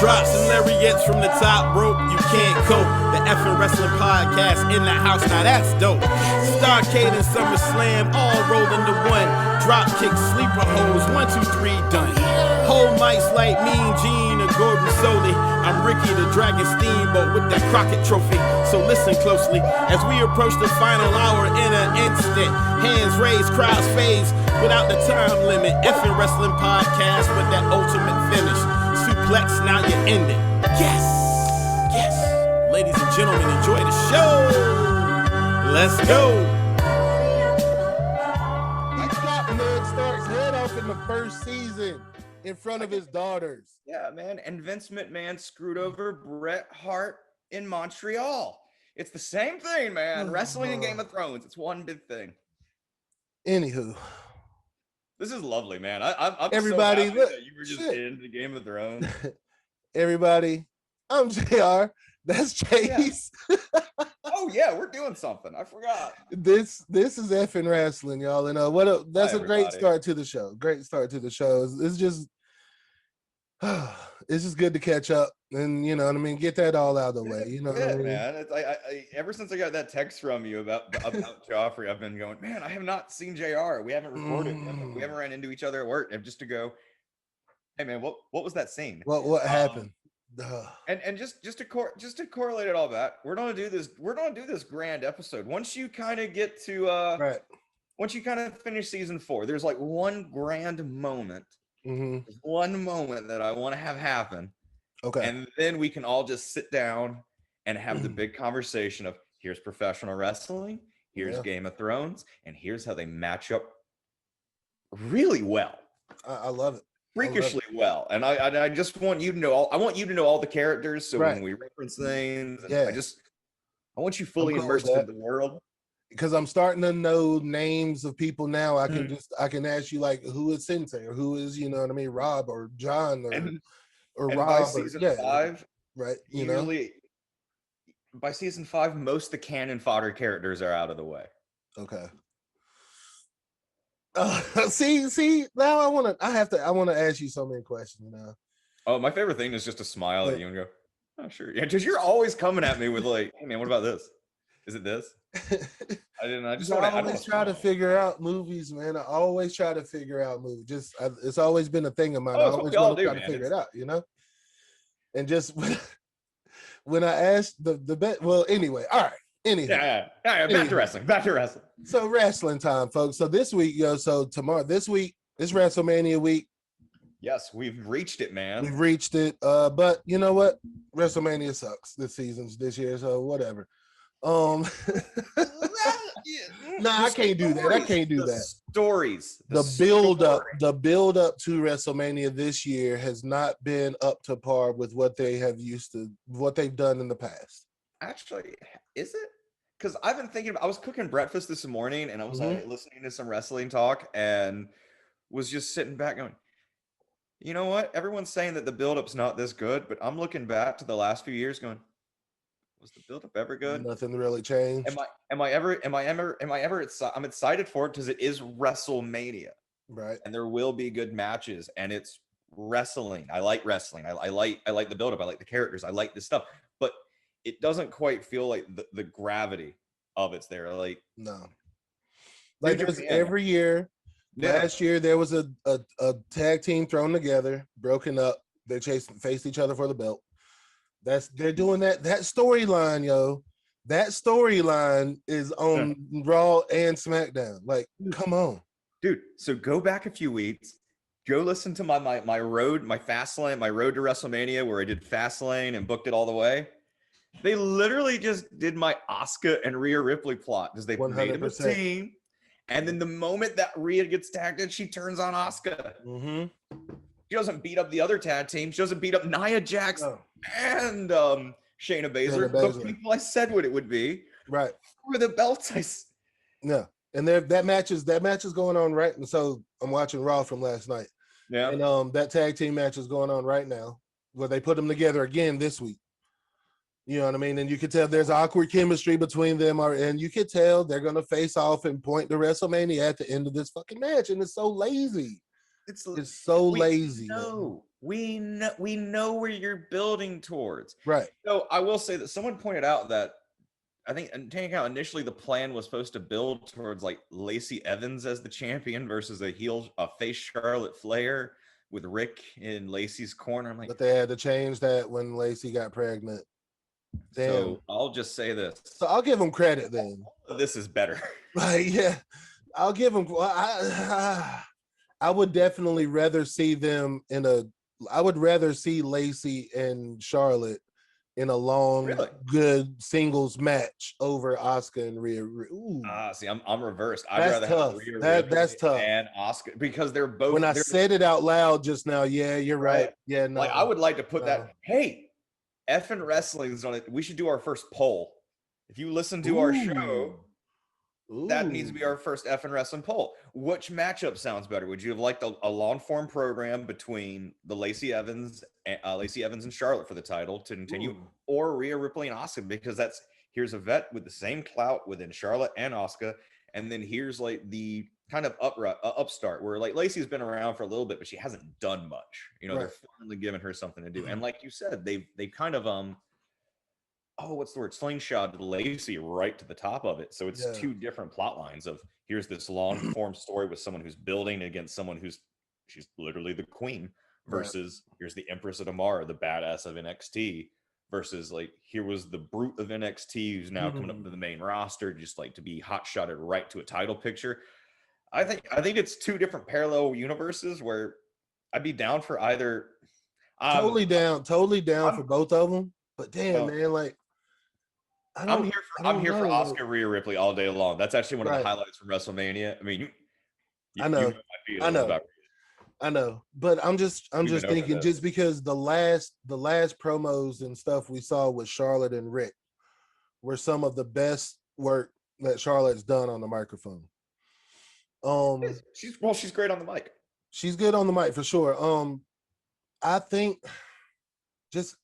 Drops and lariats from the top rope, you can't cope. The effing wrestling podcast in the house, now that's dope. Starcade and SummerSlam all rolled into one. Drop kick, sleeper holes, 1, 2, 3, done. Whole mics like Mean Gene or Gordon Soley. I'm Ricky the Dragon Steamboat with that Crockett trophy. So listen closely as we approach the final hour in an instant. Hands raised, crowds phase without the time limit. Effing wrestling podcast with that ultimate finish. Suplex, now you're ending. Yes, yes. Ladies and gentlemen, enjoy the show. Let's go. Ned Stark's head off in the first season in front of his daughters. Yeah, man. And Vince McMahon screwed over Bret Hart in Montreal. It's the same thing, man. Wrestling and Game of Thrones. It's one big thing. Anywho. This is lovely, man. I'm everybody, so happy that you were just into Game of Thrones. Everybody, I'm JR. That's Chase. Yeah. Oh yeah, we're doing something. I forgot. This is effing wrestling, y'all. And that's a great start to the show. Great start to the show. It's just good to catch up and get that all out of the way. You know what I mean? Man. It's, I ever since I got that text from you about Joffrey, I've been going, man, I have not seen JR. We haven't recorded. We haven't ran into each other at work. And just to go, hey man, what was that scene? What happened? And just to correlate it all back, we're gonna do this grand episode. Once you kind of get to right. Once you kind of finish season 4, there's like one grand moment. Mm-hmm. One moment that I want to have happen. Okay. And then we can all just sit down and have the big conversation of here's professional wrestling, here's Game of Thrones, and here's how they match up really well. I love it. Freakishly well. And I just want you to know all the characters. So when we reference things, I want you fully immersed in the world. Because I'm starting to know names of people now. I can ask you like who is Sensei or who is, Rob or John or Rob. By season 5, right? Usually by season 5, most of the cannon fodder characters are out of the way. Okay. See, now I want to ask you so many questions now. Oh, my favorite thing is just to smile at you and go, oh, sure. Yeah, because you're always coming at me with like, hey man, what about this? Is it this? I always try to figure out movies, man. I always try to figure out movies. It's always been a thing of mine. I always want to try to figure it out, And just when I asked the bet, well, anyway, all right. Anyhow, back to wrestling. So wrestling time, folks. So this week, this week is WrestleMania week. Yes, we've reached it, man. We've reached it. But you know what? WrestleMania sucks this year, so whatever. No, I can't do that. I can't do that. Stories. The build up to WrestleMania this year has not been up to par with what they've done in the past. Actually, is it? Because I've been thinking, I was cooking breakfast this morning and I was listening to some wrestling talk and was just sitting back going, you know what? Everyone's saying that the build-up's not this good, but I'm looking back to the last few years going, was the build-up ever good? Nothing really changed. I'm excited for it because it is WrestleMania. Right. And there will be good matches and it's wrestling. I like wrestling. I like the build-up. I like the characters. I like this stuff. But it doesn't quite feel like the gravity of it's there. Like no, like there's every year. Yeah. Last year there was a tag team thrown together, broken up. They faced each other for the belt. They're doing that storyline, yo. That storyline is on Raw and SmackDown. Like, come on, dude. So go back a few weeks. Go listen to my road to WrestleMania where I did Fastlane and booked it all the way. They literally just did my Asuka and Rhea Ripley plot because they 100%. Made them a team. And then the moment that Rhea gets tagged in, she turns on Asuka. Mm-hmm. She doesn't beat up the other tag team. She doesn't beat up Nia Jax and Shayna Baszler. The people I said what it would be. Right. For the belts. Yeah. And that match is going on right. And so I'm watching Raw from last night. Yeah. And that tag team match is going on right now where they put them together again this week. You know what I mean? And you can tell there's awkward chemistry between them, and you can tell they're going to face off and point to WrestleMania at the end of this fucking match. And it's so lazy. It's so lazy. No, we know where you're building towards. Right. So I will say that someone pointed out that I think, and taking out initially, the plan was supposed to build towards like Lacey Evans as the champion versus a face Charlotte Flair with Rick in Lacey's corner. I'm like, but they had to change that when Lacey got pregnant. Damn. So I'll just say this. So I'll give them credit then. This is better. Like, yeah, I'll give them. I would definitely rather see them in a. I would rather see Lacey and Charlotte in a long, good singles match over Asuka and Rhea. See, I'm reversed. I'd that's rather tough. have Rhea That's tough. And Asuka because they're both. When I said it out loud just now, yeah, you're right. Yeah, no. Like I would like to put that. Hey, effing wrestling's on it. We should do our first poll. If you listen to our show, that needs to be our first effing wrestling poll. Which matchup sounds better? Would you have liked a long form program between the Lacey Evans and Charlotte for the title to continue, or Rhea Ripley and Asuka? Because here's a vet with the same clout within Charlotte and Asuka, and then here's like the kind of upstart where like Lacey's been around for a little bit, but she hasn't done much. They're finally giving her something to do, and like you said, they kind of what's the word? Slingshot Lacey right to the top of it. So it's two different plot lines of here's this long form story with someone who's building against someone she's literally the queen versus here's the Empress of Tomorrow, the badass of NXT versus like here was the brute of NXT who's now coming up to the main roster just like to be hot shotted right to a title picture. I think it's two different parallel universes where I'd be down for either. Totally down for both of them. But damn, man, like I'm here for Asuka Rhea Ripley all day long. That's actually one of the highlights from WrestleMania. I mean, I know. But I'm just thinking just because the last promos and stuff we saw with Charlotte and Rick were some of the best work that Charlotte's done on the microphone. She's great on the mic. She's good on the mic for sure. I think just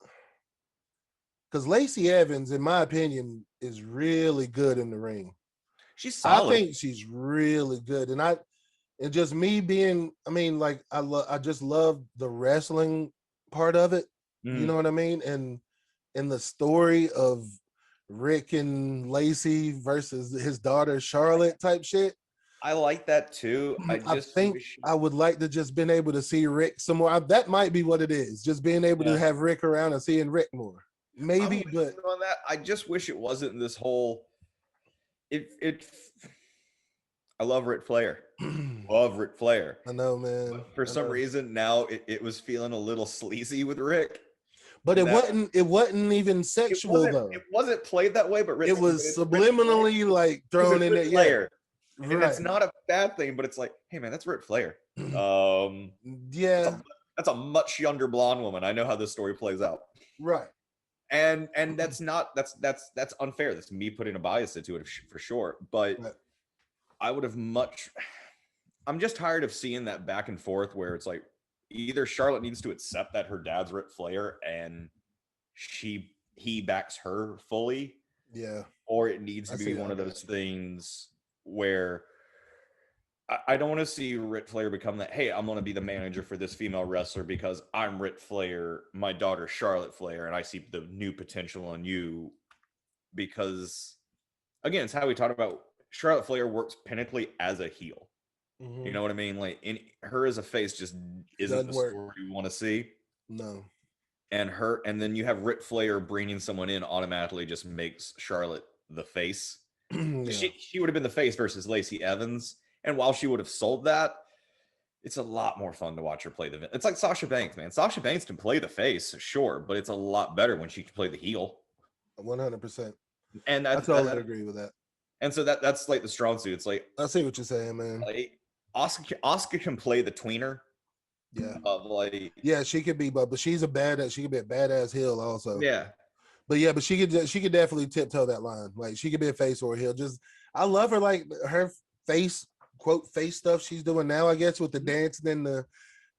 because Lacey Evans, in my opinion, is really good in the ring. She's solid. I think she's really good, and just me being, I mean, like I just love the wrestling part of it. You know what I mean? And the story of Rick and Lacey versus his daughter Charlotte type shit. I like that too. I think I would like to just been able to see Rick some more. That might be what it is. Just being able to have Rick around and seeing Rick more. Maybe, but on that, I just wish it wasn't this whole. I love Ric Flair. Love Ric Flair. I know, man. But for some reason, now it was feeling a little sleazy with Rick. But it wasn't even sexual though. It wasn't played that way, but it was subliminally like thrown in there. Flair. And it's not a bad thing, but it's like, hey man, that's Ric Flair. That's a much younger blonde woman. I know how this story plays out. Right. And that's unfair. That's me putting a bias into it for sure. But I would have I'm just tired of seeing that back and forth where it's like either Charlotte needs to accept that her dad's Ric Flair and he backs her fully. Yeah. Or it needs to be one of those things where I don't want to see Ric Flair become that, hey, I'm going to be the manager for this female wrestler because I'm Ric Flair, my daughter Charlotte Flair, and I see the new potential in you. Because, again, it's how we talked about Charlotte Flair works pinnacly as a heel. Mm-hmm. You know what I mean? Like, her as a face just isn't the story you want to see. No. And then you have Ric Flair bringing someone in automatically just makes Charlotte the face. Yeah. She would have been the face versus Lacey Evans. And while she would have sold that, it's a lot more fun to watch her play the. It's like Sasha Banks, man. Sasha Banks can play the face, sure, but it's a lot better when she can play the heel. 100%. And I totally agree with that. And so that's like the strong suit. It's like I see what you're saying, man. Like Asuka can play the tweener. Yeah. Yeah, she could be, but she's a badass. She could be a badass heel also. Yeah. But she could definitely tiptoe that line. Like she could be a face or a heel. Just I love her, like her face. Quote face stuff she's doing now, I guess, with the dance and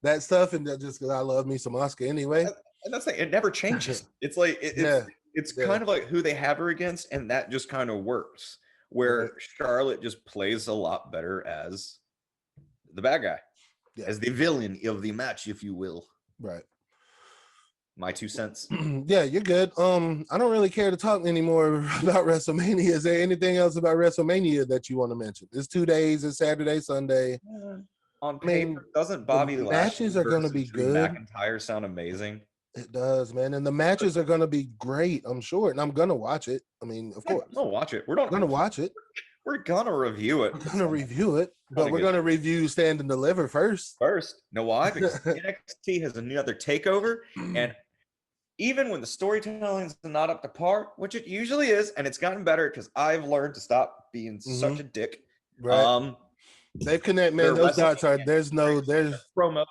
that stuff, and just because I love me some Asuka anyway. And that's like it never changes. It's like it's kind of like who they have her against, and that just kind of works. Where Charlotte just plays a lot better as the bad guy, as the villain of the match, if you will. Right. My 2 cents. Yeah, you're good. I don't really care to talk anymore about WrestleMania. Is there anything else about WrestleMania that you want to mention? It's 2 days. It's Saturday, Sunday. On paper, doesn't Bobby the Lashley matches are going to versus be Drew good. McIntyre sound amazing? It does, man. And the matches are going to be great, I'm sure. And I'm going to watch it. I mean, of course. We'll watch it. We're going to watch it. We're going to review it. We're going to review it. But we're going to review Stand and Deliver first. Know why? Because NXT has another takeover. And even when the storytelling is not up to par, which it usually is, and it's gotten better because I've learned to stop being such a dick. Right. They've connected, man. Those dots are there's promos.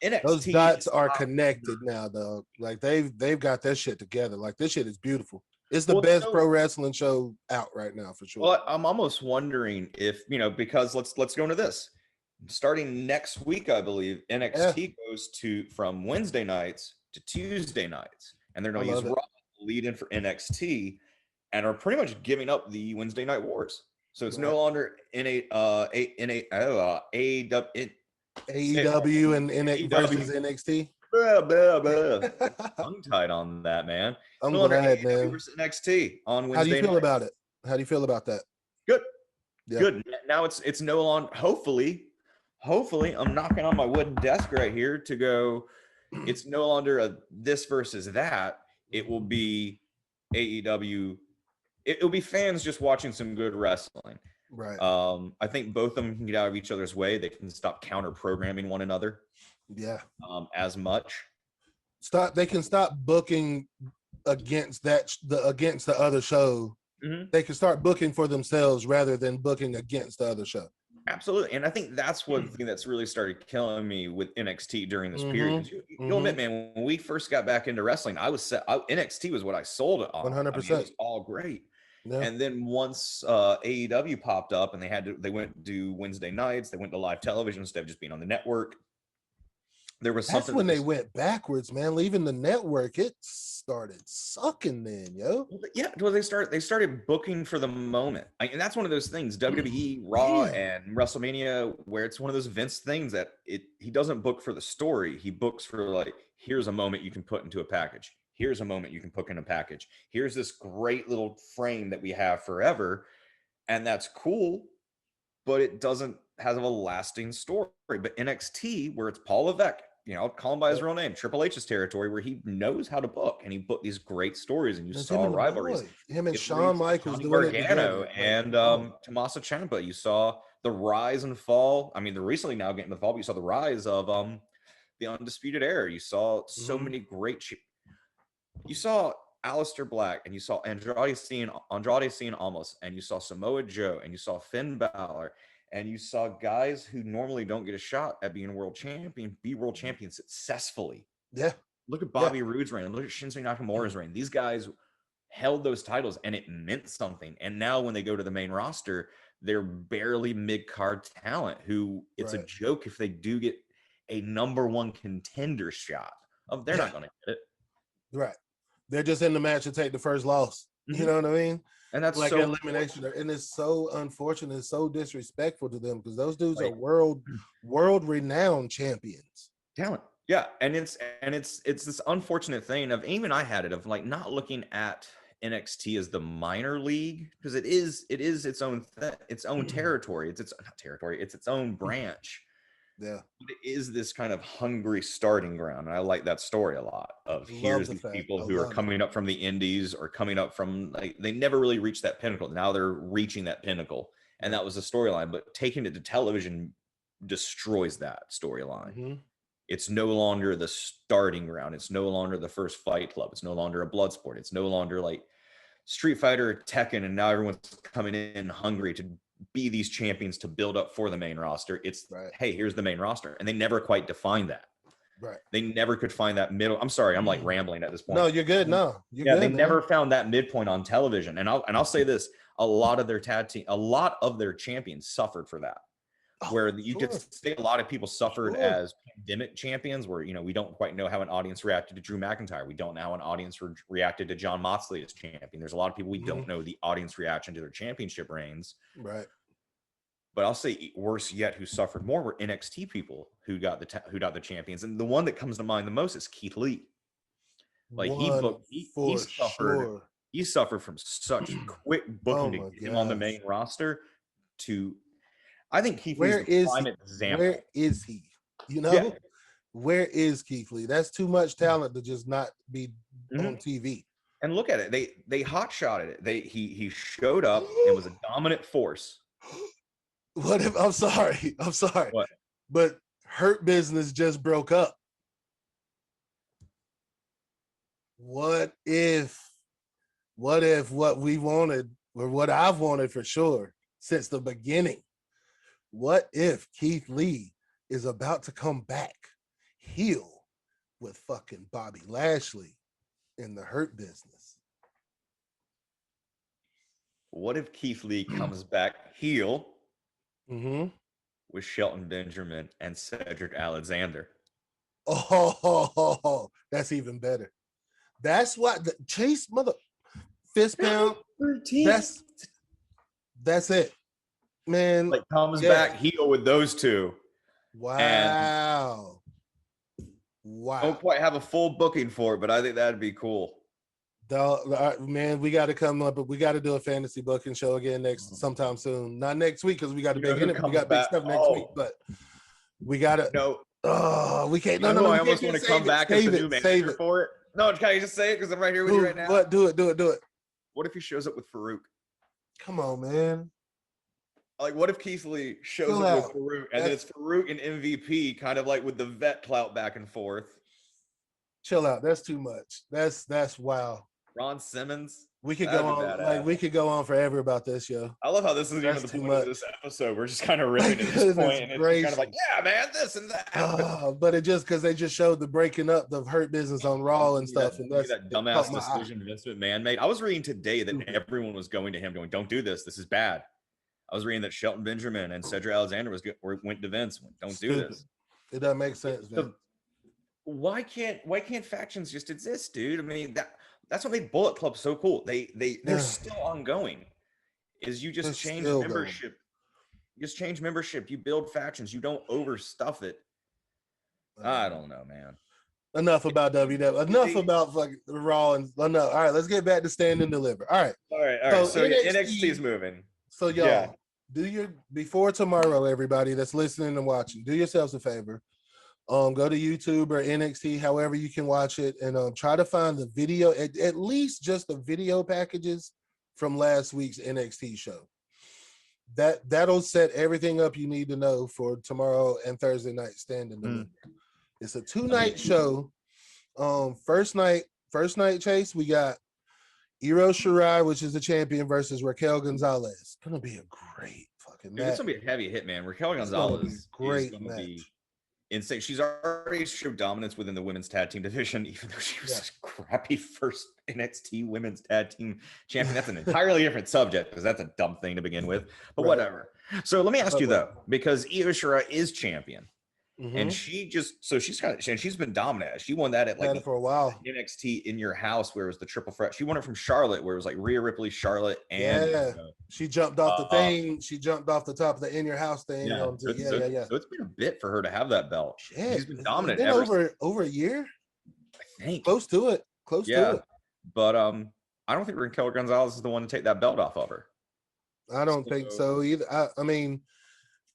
NXT, those dots are connected now, though. Like they've got their shit together. Like this shit is beautiful. It's the best pro wrestling show out right now for sure. Well, I'm almost wondering if because let's go into this. Starting next week, I believe NXT goes from Wednesday nights to Tuesday nights, and they're going to use Raw lead in for NXT, and are pretty much giving up the Wednesday Night Wars. So it's no longer AEW and NXT versus NXT. Tongue tied on that, man. I'm glad, man. Versus NXT on Wednesday. How do you feel about it? How do you feel about that? Good. Yeah. Good. Now it's no longer. Hopefully, I'm knocking on my wooden desk right here to go. It's no longer a this versus that. It will be AEW. It will be fans just watching some good wrestling. Right. I think both of them can get out of each other's way. They can stop counter programming one another. Yeah. As much. They can stop booking against the other show. Mm-hmm. They can start booking for themselves rather than booking against the other show. Absolutely. And I think that's one thing that's really started killing me with NXT during this period. You'll admit, man, when we first got back into wrestling, NXT was what I sold it on. 100%. It was all great. Yeah. And then once AEW popped up and they went to do Wednesday nights, they went to live television instead of just being on the network. There was something. That's when they went backwards, man. Leaving the network, it started sucking then, yo. Yeah, well, they started booking for the moment. And that's one of those things, WWE, Raw, and WrestleMania, where it's one of those Vince things that he doesn't book for the story. He books for like, here's a moment you can put into a package. Here's a moment you can put in a package. Here's this great little frame that we have forever. And that's cool, but it doesn't have a lasting story. But NXT, where it's Paul Levesque, I'll call him by his real name, Triple H's territory, where he knows how to book, and he booked these great stories, and you saw rivalries. Him and Shawn Michaels doing Gargano and Tommaso Ciampa. You saw the rise and fall. I mean, they're recently now getting the fall, but you saw the rise of the Undisputed Era. You saw so many great. You saw Aleister Black, and you saw Andrade Cien Almas, and you saw Samoa Joe, and you saw Finn Balor. And you saw guys who normally don't get a shot at being world champion be world champion successfully. Yeah. Look at Bobby Roode's reign. Look at Shinsuke Nakamura's reign. These guys held those titles, and it meant something. And now when they go to the main roster, they're barely mid-card talent who it's a joke if they do get a number one contender shot. They're not going to get it. Right. They're just in the match to take the first loss. Mm-hmm. You know what I mean? And that's like so elimination, and it's so unfortunate, it's so disrespectful to them because those dudes are world renowned champions. Talent, yeah, and it's this unfortunate thing of even I had it of like not looking at NXT as the minor league because it is its own territory. It's its own branch. Yeah, but it is this kind of hungry starting ground, and I like that story a lot. Of here's these people who are coming up from the indies or coming up from they never really reached that pinnacle. Now they're reaching that pinnacle, and that was the storyline. But taking it to television destroys that storyline. Mm-hmm. It's no longer the starting ground. It's no longer the first Fight Club. It's no longer a blood sport. It's no longer like Street Fighter or Tekken, and now everyone's coming in hungry to be these champions to build up for the main roster. It's hey, here's the main roster, and they never quite defined that. Right. They never could find that middle. I'm sorry, I'm like rambling at this point. No, you're good. No, you're good, they never found that midpoint on television. And I'll say this: a lot of their champions suffered for that. Where you could say a lot of people suffered as pandemic champions, where we don't quite know how an audience reacted to Drew McIntyre. We don't know how an audience reacted to Jon Moxley as champion. There's a lot of people we don't know the audience reaction to their championship reigns. Right. But I'll say worse yet, who suffered more were NXT people who got the champions, and the one that comes to mind the most is Keith Lee. Like he suffered from such quick booking to get him on the main roster. To I think Keith Lee's the prime example. Where is he? You know, where is Keith Lee? That's too much talent to just not be on TV. And look at it. They hot shotted it. He showed up and was a dominant force. What if I'm sorry. What? But Hurt Business just broke up. What if what we wanted, or what I've wanted for sure since the beginning, what if Keith Lee is about to come back heel with fucking Bobby Lashley in the Hurt Business? What if Keith Lee comes back heel with Shelton Benjamin and Cedric Alexander? Oh, that's even better. That's what the Chase mother fist pound. That's it, man. Like comes back heel with those two. Wow. Don't quite have a full booking for it, but I think that'd be cool. Man, we got to come up, but we got to do a fantasy booking show again sometime soon. Not next week because we got we got big stuff next week, but we got to. No, we can't. No, I almost want to come back as the new manager for it. No, can I just say it because I'm right here with you right now? What? Do it. What if he shows up with Farouk? Come on, man. Like, what if Keith Lee shows up with Farouk, and then it's Farouk and MVP, kind of like with the vet clout back and forth? Chill out. That's too much. That's wow. Ron Simmons. We could go on. We could go on forever about this, yo. I love how this is even the point of this episode. We're just kind of ripping at this point, and it's kind of like, yeah, man, this and that. But it just because they just showed the breaking up the Hurt Business on Raw and stuff, and that's that dumbass decision Vince McMahon made. I was reading today that everyone was going to him, going, "Don't do this. This is bad." I was reading that Shelton Benjamin and Cedric Alexander went to Vince. Don't do this. It doesn't make sense, man. Why can't factions just exist, dude? I mean, that's what made Bullet Club so cool. They're still ongoing. Is you just change membership. You just change membership. You build factions. You don't overstuff it. I don't know, man. Enough about WWE. Enough about fucking Raw and enough. All right, let's get back to Stand and Deliver. All right. So NXT is moving. So y'all, before tomorrow, everybody that's listening and watching, do yourselves a favor. Go to YouTube or NXT, however you can watch it, and try to find the video, at least just the video packages from last week's NXT show. That'll set everything up you need to know for tomorrow and Thursday night Stand and Deliver. It's a 2-night show. First night, Chase, we got Io Shirai, which is the champion, versus Raquel Gonzalez. It's gonna be a great fucking match. It's gonna be a heavy hit, man. Raquel Gonzalez is gonna be insane. She's already showed dominance within the women's tag team division, even though she was a crappy first NXT women's tag team champion. That's an entirely different subject because that's a dumb thing to begin with, but whatever. So let me ask you though, because Io Shirai is champion, and she's been dominant. She won that at for a while. NXT in your house, where it was the triple threat. She won it from Charlotte, where it was like Rhea Ripley, Charlotte, and she jumped off the thing. She jumped off the top of the in your house thing. So it's been a bit for her to have that belt. She's been dominant. It's been over a year. I think close to it. To it. But I don't think Raquel Gonzalez is the one to take that belt off of her. I don't think so either. I mean,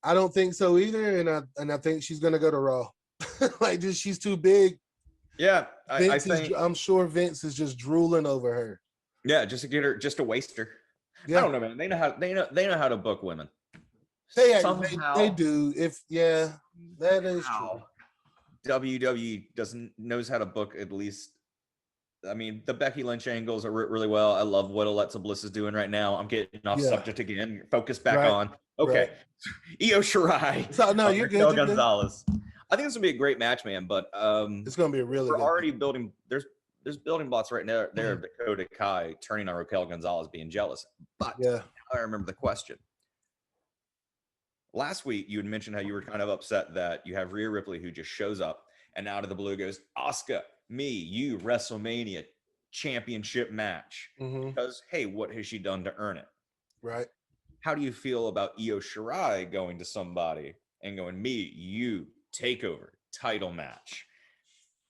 I don't think so either, and I think she's gonna go to Raw. She's too big. Yeah, I think I'm sure Vince is just drooling over her. Yeah, just to get her, just to waste her. Yeah. I don't know, man. They know how to book women. They do. That is true. WWE knows how to book at least. I mean, the Becky Lynch angles are really well. I love what Alexa Bliss is doing right now. I'm getting off subject again. Focus back on. Okay. Right. Io Shirai. So, no, you're good. Gonzalez. I think this will be a great match, man. But it's going to be a really. We're already building. There's building blocks right there. There of Dakota Kai turning on Raquel Gonzalez, being jealous. But I remember the question. Last week, you had mentioned how you were kind of upset that you have Rhea Ripley who just shows up and out of the blue goes, Asuka, me, you, WrestleMania championship match. Because, hey, what has she done to earn it? Right. how do you feel about Io Shirai going to somebody and going, me, you, Takeover, title match?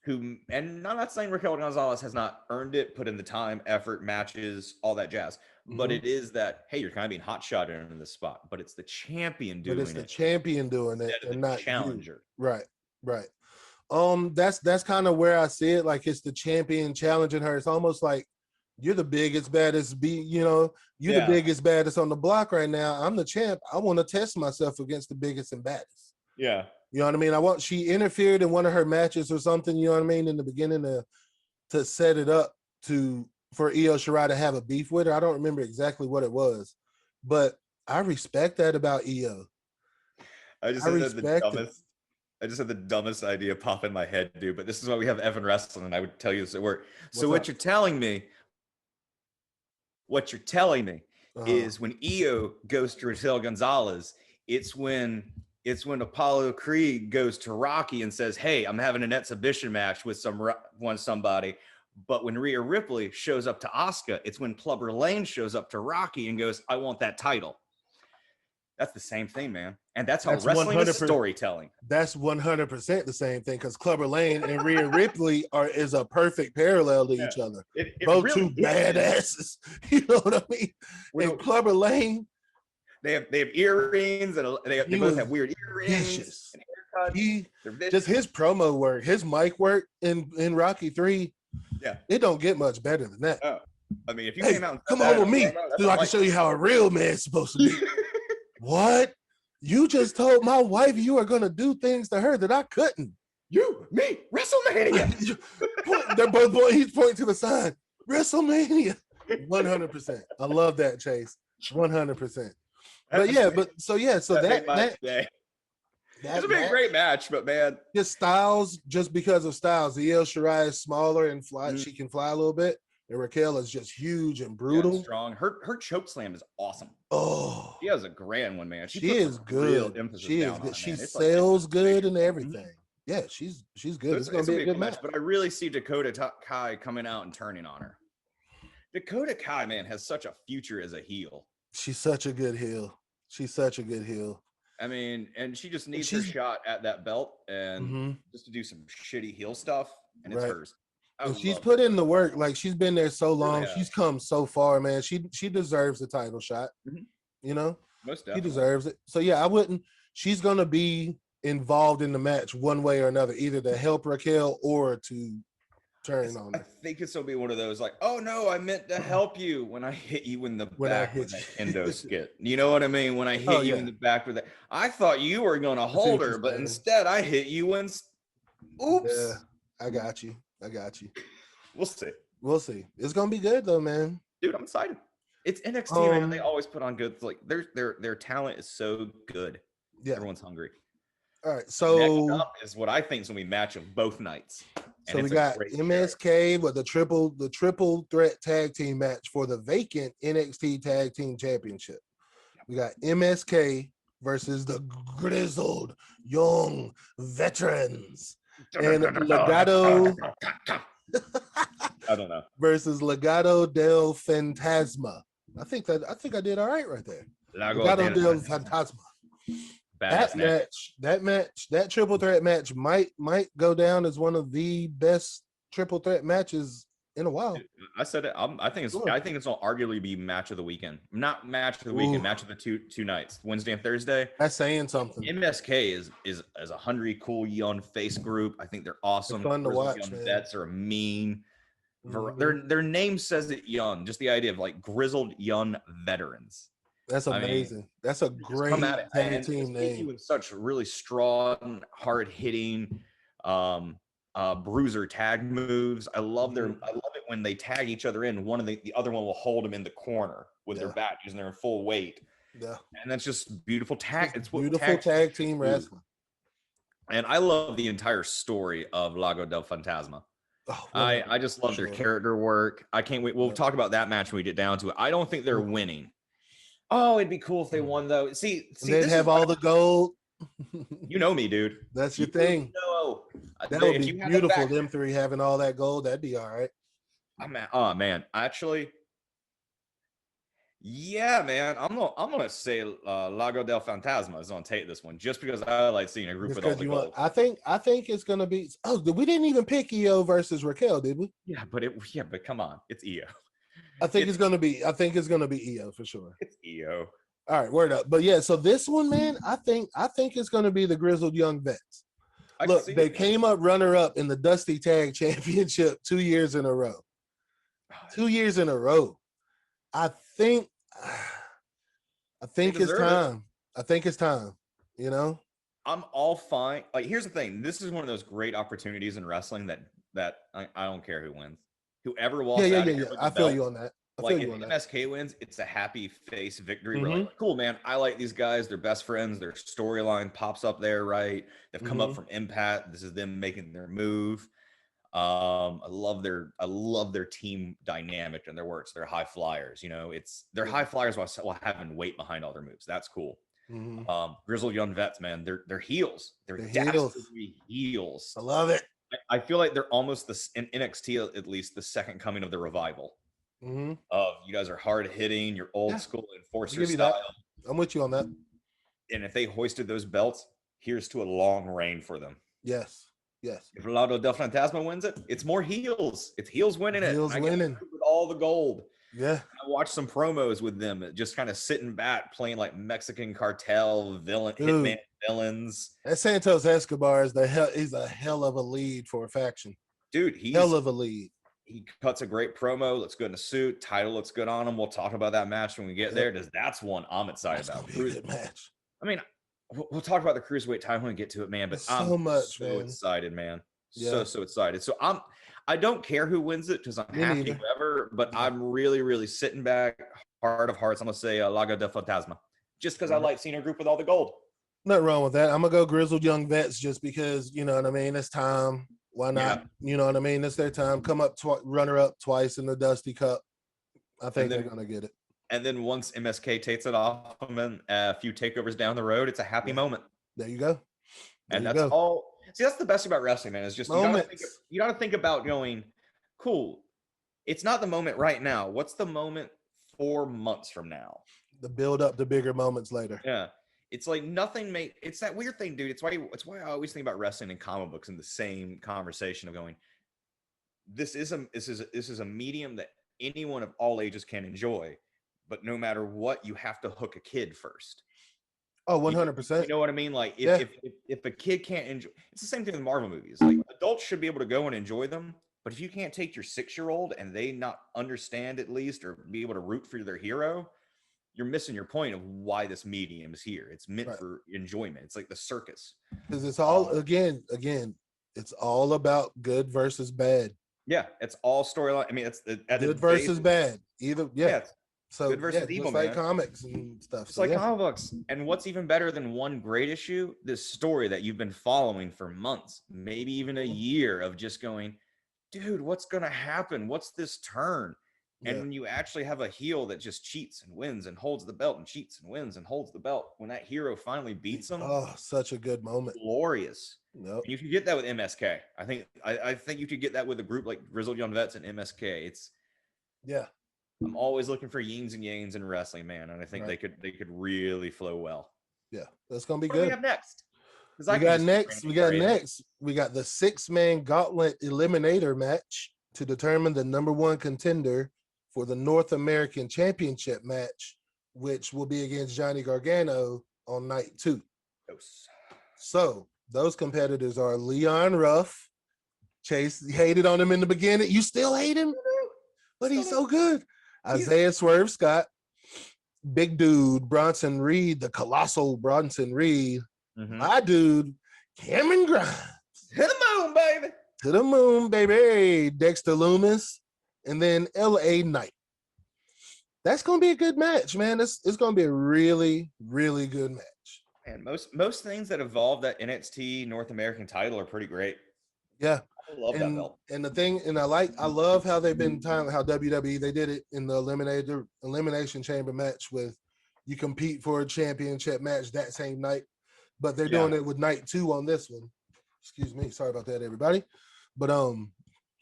And I'm not saying Raquel Gonzalez has not earned it, put in the time, effort, matches, all that jazz. But it is that, hey, you're kind of being hot shotted in this spot, but it's the champion doing it. But it's the champion doing it and not challenger. You. Right. That's kind of where I see it. Like it's the champion challenging her. It's almost like you're the biggest, baddest, you're the biggest, baddest on the block right now. I'm the champ. I want to test myself against the biggest and baddest. Yeah. You know what I mean? She interfered in one of her matches or something, you know what I mean, in the beginning to set it up for Io Shirai to have a beef with her. I don't remember exactly what it was, but I respect that about Io. I just had the dumbest idea pop in my head, dude. But this is why we have Evan Wrestling, and I would tell you this at work. So what you're telling me is when Io goes to Raquel Gonzalez, it's when Apollo Creed goes to Rocky and says, "Hey, I'm having an exhibition match with somebody." But when Rhea Ripley shows up to Asuka, it's when Clubber Lane shows up to Rocky and goes, "I want that title." That's the same thing, man. And that's how wrestling is storytelling. That's 100% the same thing, because Clubber Lane and Rhea Ripley is a perfect parallel to each other. Both really two badasses. You know what I mean? And Clubber Lane, they have earrings, and they both have weird earrings and haircuts. Just his promo work, his mic work in Rocky 3. Yeah, it don't get much better than that. Oh, I mean, if you came out and come on with me, dude, I can show you how a real man's supposed to be. What? You just told my wife you were gonna do things to her that I couldn't. You, me, Wrestlemania. They're both he's pointing to the sign. Wrestlemania. 100%. I love that, Chase. 100%. But yeah, so that it's a big great match, but man, just because of styles. The Io Shirai is smaller and she can fly a little bit. And Raquel is just huge and brutal. Strong. Her choke slam is awesome. Oh, she has a grand one, man. She is good. She is good. She sells good and everything. Yeah, she's good. It's gonna be a good match. But I really see Dakota Kai coming out and turning on her. Dakota Kai, man, has such a future as a heel. She's such a good heel. I mean, and she just needs her shot at that belt and just to do some shitty heel stuff, and it's hers. And she's put in the work. Like, she's been there so long. Yeah. She's come so far, man. She deserves the title shot. You know, most definitely. She deserves it. So yeah, I wouldn't. She's gonna be involved in the match one way or another, either to help Raquel or to turn on her. I think it's gonna be one of those like, oh no, I meant to help you when I hit you in the back with that endo skit. You know what I mean? When I hit you in the back with that, I thought you were gonna hold her, but instead I hit you and oops. Yeah, I got you. We'll see. It's gonna be good though, man. Dude, I'm excited. It's NXT, man. They always put on good. Like their talent is so good. Yeah, everyone's hungry. All right, so next up is what I think is gonna be a match of both nights. So we got MSK with the triple threat tag team match for the vacant NXT Tag Team Championship. We got MSK versus the grizzled young veterans. And Legado I don't know versus Legado del Fantasma. I think I did all right there. Legado del Fantasma. That triple threat match might go down as one of the best triple threat matches in a while. I said it. I think it's gonna arguably be match of the weekend. Not match of the weekend. Match of the two nights, Wednesday and Thursday. That's saying something. MSK is a hungry, cool young face group. I think they're awesome. They're fun to watch. Young vets are mean. Their name says it young. Just the idea of like grizzled young veterans. That's amazing. That's a great tag team name. With such really strong, hard hitting. Bruiser tag moves. I love it when they tag each other in. One of the other one will hold them in the corner with their back using their full weight. Yeah, and that's just beautiful tag. It's beautiful tag team wrestling. And I love the entire story of Lago del Fantasma. Oh, I just love their character work. I can't wait. We'll talk about that match when we get down to it. I don't think they're winning. Oh, it'd be cool if they won though. See, they'd have all the gold. You know me, dude. That's your thing. No, that would be beautiful. Them three having all that gold, that'd be all right. Oh man, actually, Yeah, man. I'm gonna say Lago del Fantasma is on tape this one just because I like seeing a group with all the gold. I think it's gonna be. Oh, we didn't even pick Io versus Raquel, did we? Yeah, but come on, it's Io. I think it's gonna be Io for sure. It's Io. All right, word up. But yeah, so this one, man, I think it's gonna be the Grizzled Young Vets. Look, they came up runner up in the Dusty Tag Championship 2 years in a row. 2 years in a row. I think it's time. I think it's time. You know, I'm all fine. Like, here's the thing. This is one of those great opportunities in wrestling that I don't care who wins. Whoever walks out. Yeah. I feel you on that. Like, if MSK wins, it's a happy face victory. We're like, cool, man. I like these guys. They're best friends. Their storyline pops up there, right? They've come up from Impact. This is them making their move. I love their team dynamic and their works. They're high flyers. You know, they're high flyers while having weight behind all their moves. That's cool. Grizzled Young Vets, man. They're heels. They're dastardly heels. I love it. I feel like they're almost in NXT, at least, the second coming of the revival. Of you guys are hard hitting, you're old school enforcer style. I'm with you on that. And if they hoisted those belts, here's to a long reign for them. Yes. If Lago del Fantasma wins it, it's more heels. It's heels winning it. Heels winning with all the gold. Yeah. I watched some promos with them, just kind of sitting back, playing like Mexican cartel hitman villains. That Santos Escobar is he's a hell of a lead for a faction. Dude, he's hell of a lead. He cuts a great promo, looks good in a suit, title looks good on him. We'll talk about that match when we get there, because that's one I'm excited about. Good match. I mean, we'll talk about the cruiserweight title when we get to it, man. But I'm so excited, man. So excited. So I don't care who wins it because I'm happy whoever, but I'm really, really sitting back, heart of hearts. I'm gonna say Lago del Fantasma, just because I like seeing a group with all the gold. Nothing wrong with that. I'm gonna go Grizzled Young Vets just because, you know what I mean. It's time. Why not? Yeah. You know what I mean? It's their time. Come up, runner up twice in the Dusty Cup. I think they're gonna get it. And then once MSK takes it off and a few takeovers down the road, it's a happy moment. There you go. That's all. See, that's the best about wrestling, man. Is just you gotta think about going, cool. It's not the moment right now. What's the moment 4 months from now? The build up to bigger moments later. Yeah. It's like it's that weird thing, dude. It's why I always think about wrestling and comic books in the same conversation of going, this is a medium that anyone of all ages can enjoy, but no matter what, you have to hook a kid first. Oh, 100%. You know what I mean? Like if a kid can't enjoy, it's the same thing with Marvel movies. Like, adults should be able to go and enjoy them, but if you can't take your 6-year-old and they not understand at least or be able to root for their hero, you're missing your point of why this medium is here. It's meant for enjoyment. It's like the circus. Because it's all again, it's all about good versus bad. Yeah, it's all storyline. I mean, it's good versus bad. Either so good versus evil, man. Like comics and stuff. It's like comic books. And what's even better than one great issue? This story that you've been following for months, maybe even a year, of just going, dude, what's gonna happen? What's this turn? And when you actually have a heel that just cheats and wins and holds the belt and cheats and wins and holds the belt, when that hero finally beats them, such a good moment. Glorious. Yep. You can get that with MSK. I think you could get that with a group like Grizzled Young Vets and MSK. I'm always looking for yins and yangs in wrestling, man, and I think they could really flow well. Yeah, that's gonna be what good. Do we have next? We got the 6-man gauntlet eliminator match to determine the number 1 contender for the North American Championship match, which will be against Johnny Gargano on night 2. So those competitors are Leon Ruff. Chase hated on him in the beginning. You still hate him? But he's so good. Isaiah Swerve Scott, big dude, Bronson Reed, the colossal Bronson Reed. My dude, Cameron Grimes. To the moon, baby. To the moon, baby. Dexter Loomis. And then LA Knight. That's gonna be a good match, man. It's gonna be a really, really good match. And most things that evolve that NXT North American title are pretty great. Yeah, I love that belt. And the thing, and I love how they've been how WWE they did it in the elimination chamber match with you compete for a championship match that same night, but they're doing it with night 2 on this one. Excuse me, sorry about that, everybody. But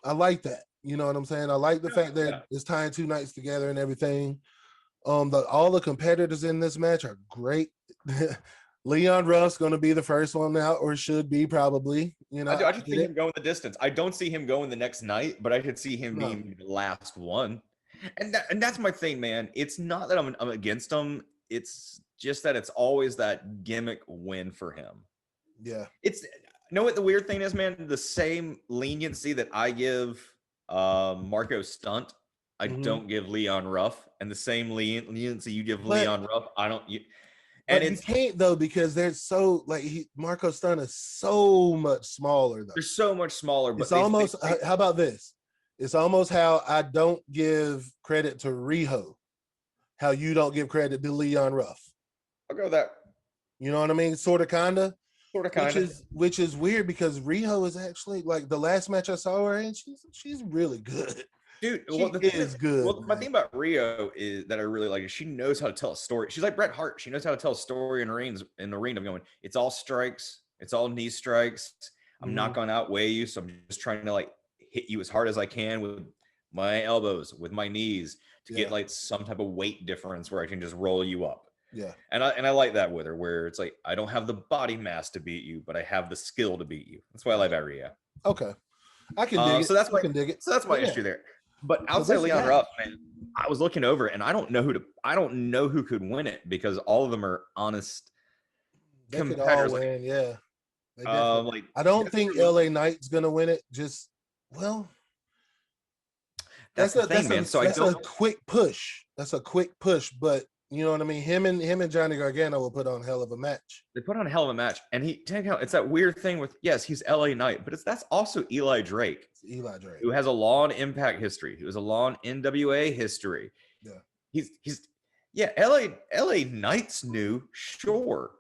I like that. You know what I'm saying? I like the fact that it's tying 2 nights together and everything. All the competitors in this match are great. Leon Ruff's going to be the first one out, or should be probably. I just see him going the distance. I don't see him going the next night, but I could see him being the last one. And that's my thing, man. It's not that I'm against him. It's just that it's always that gimmick win for him. Yeah. Know what the weird thing is, man? The same leniency that I give Marco Stunt, I don't give Leon Ruff, and the same leniency you give Leon Ruff, I don't. And you can't though, because they're so Marco Stunt is so much smaller though. They're so much smaller. But it's almost. How about this? It's almost how I don't give credit to Riho, how you don't give credit to Leon Ruff. I'll go with that. You know what I mean? Sort of, kinda. Which is weird because Riho is actually like the last match I saw her in. She's really good. Dude, is good. Well, my thing about Rio is that I really like is she knows how to tell a story. She's like Bret Hart. She knows how to tell a story in the ring of going, it's all strikes, it's all knee strikes. I'm not going to outweigh you, so I'm just trying to like hit you as hard as I can with my elbows, with my knees to get like some type of weight difference where I can just roll you up. Yeah. And I like that with her, where it's like I don't have the body mass to beat you, but I have the skill to beat you. That's why I like that Rio. Okay. I can dig it. So that's I can dig it. So that's my issue there. But outside Leon Ruff, man, I was looking over and I don't know who could win it because all of them are honest competitors. Could all win, yeah. I don't think LA Knight's gonna win it. Just that's the thing, man. So that's a quick push. That's a quick push, but you know what I mean? Him and Johnny Gargano will put on a hell of a match. They put on a hell of a match. And it's that weird thing with, yes, he's LA Knight, but that's also Eli Drake. It's Eli Drake. Who has a long Impact history. Who has a long NWA history. Yeah. LA Knight's new, sure.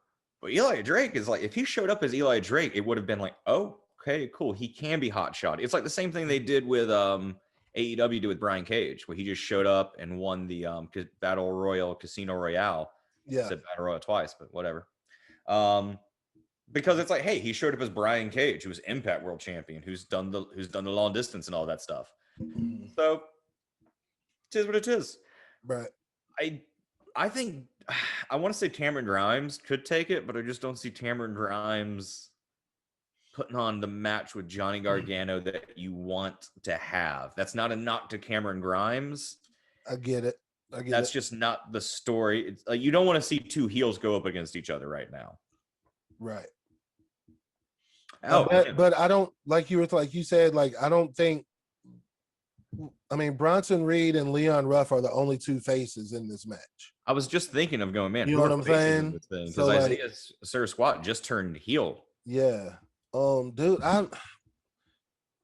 But Eli Drake is like, if he showed up as Eli Drake, it would have been like, oh, okay, cool. He can be hot shot. It's like the same thing they did with AEW did with Brian Cage, where he just showed up and won the Battle Royal Casino Royale. Yeah, I said Battle Royal twice, but whatever. Because it's like, hey, he showed up as Brian Cage, who's Impact World Champion, who's done the long distance and all that stuff. So it is what it is. Right. I think I want to say Cameron Grimes could take it, but I just don't see Cameron Grimes putting on the match with Johnny Gargano that you want to have. That's not a knock to Cameron Grimes. I get it. That's just not the story. It's like you don't want to see two heels go up against each other right now. Right. Oh, but I don't like you said, like I don't think. I mean, Bronson Reed and Leon Ruff are the only two faces in this match. I was just thinking of going, man. You know what I'm saying? Because Isaiah Sir Squat just turned heel. Yeah. Dude, I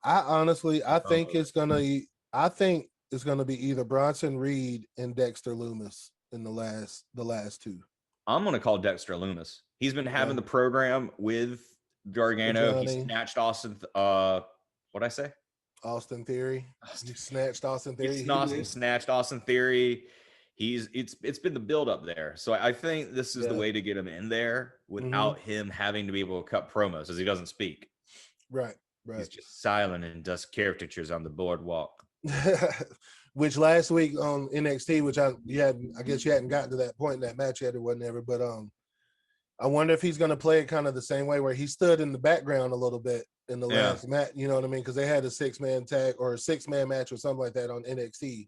honestly, I think it's gonna be either Bronson Reed and Dexter Lumis in the last two. I'm gonna call Dexter Lumis. He's been having the program with Gargano. He snatched Austin. What'd I say? Austin Theory. He snatched Austin Theory. He snatched Austin Theory. It's been the build up there. So I think this is the way to get him in there without him having to be able to cut promos, as he doesn't speak. Right. He's just silent and does caricatures on the boardwalk. Which last week on NXT, which I guess you hadn't gotten to that point in that match yet or whatever, but I wonder if he's going to play it kind of the same way where he stood in the background a little bit in the last match, you know what I mean? Because they had a 6-man tag or a 6-man match or something like that on NXT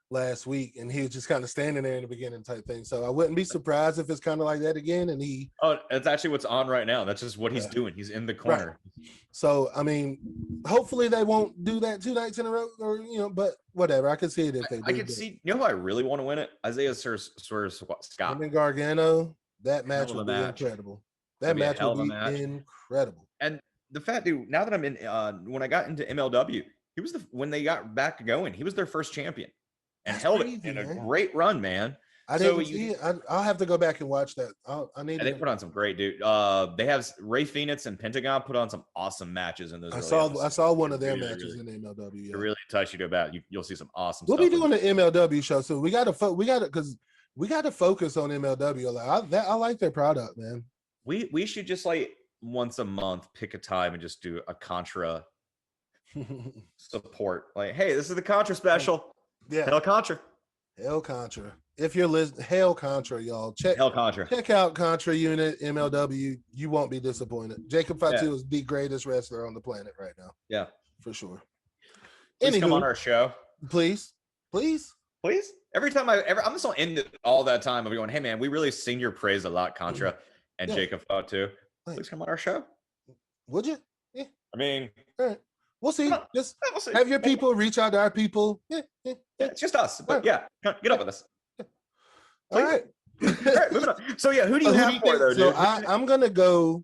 last week, and he was just kind of standing there in the beginning type thing. So I wouldn't be surprised if it's kind of like that again. And it's actually what's on right now. That's just what he's doing. He's in the corner. Right. So I mean, hopefully they won't do that 2 nights in a row, or but whatever. I can see it if they do. I can see. You know who I really want to win it? Isaiah Sir Scott. And Gargano. That match would be incredible. That match would be incredible. And the fact, dude, now that I'm in, when I got into MLW, he was when they got back going, he was their first champion and held it in a great run, man. I didn't see it. I'll have to go back and watch that. They put on some great, dude. They have Ray Phoenix and Pentagon put on some awesome matches in those. I saw one of their matches in MLW. To really touch you about, you'll see some awesome. We'll be doing an MLW show, so we got to focus on MLW. I like their product, man. We should just like once a month pick a time and just do a Contra support. Like, hey, this is the Contra special. Yeah, Hell Contra. Hell Contra. If you're listening, Hell Contra, y'all. Check out Contra Unit MLW. You won't be disappointed. Jacob Fatu is the greatest wrestler on the planet right now. Yeah, for sure. Please come on our show. Please. Every time I'm just gonna end it all that time. I'm going, hey man, we really sing your praise a lot, Contra and Jacob Fatu. Please come on our show. Would you? Yeah. I mean, all right. We'll see. Just have your people reach out to our people. Yeah, it's just us. But get up with us. All right. All right, moving on. So yeah, who do you have for though, dude? I'm gonna go.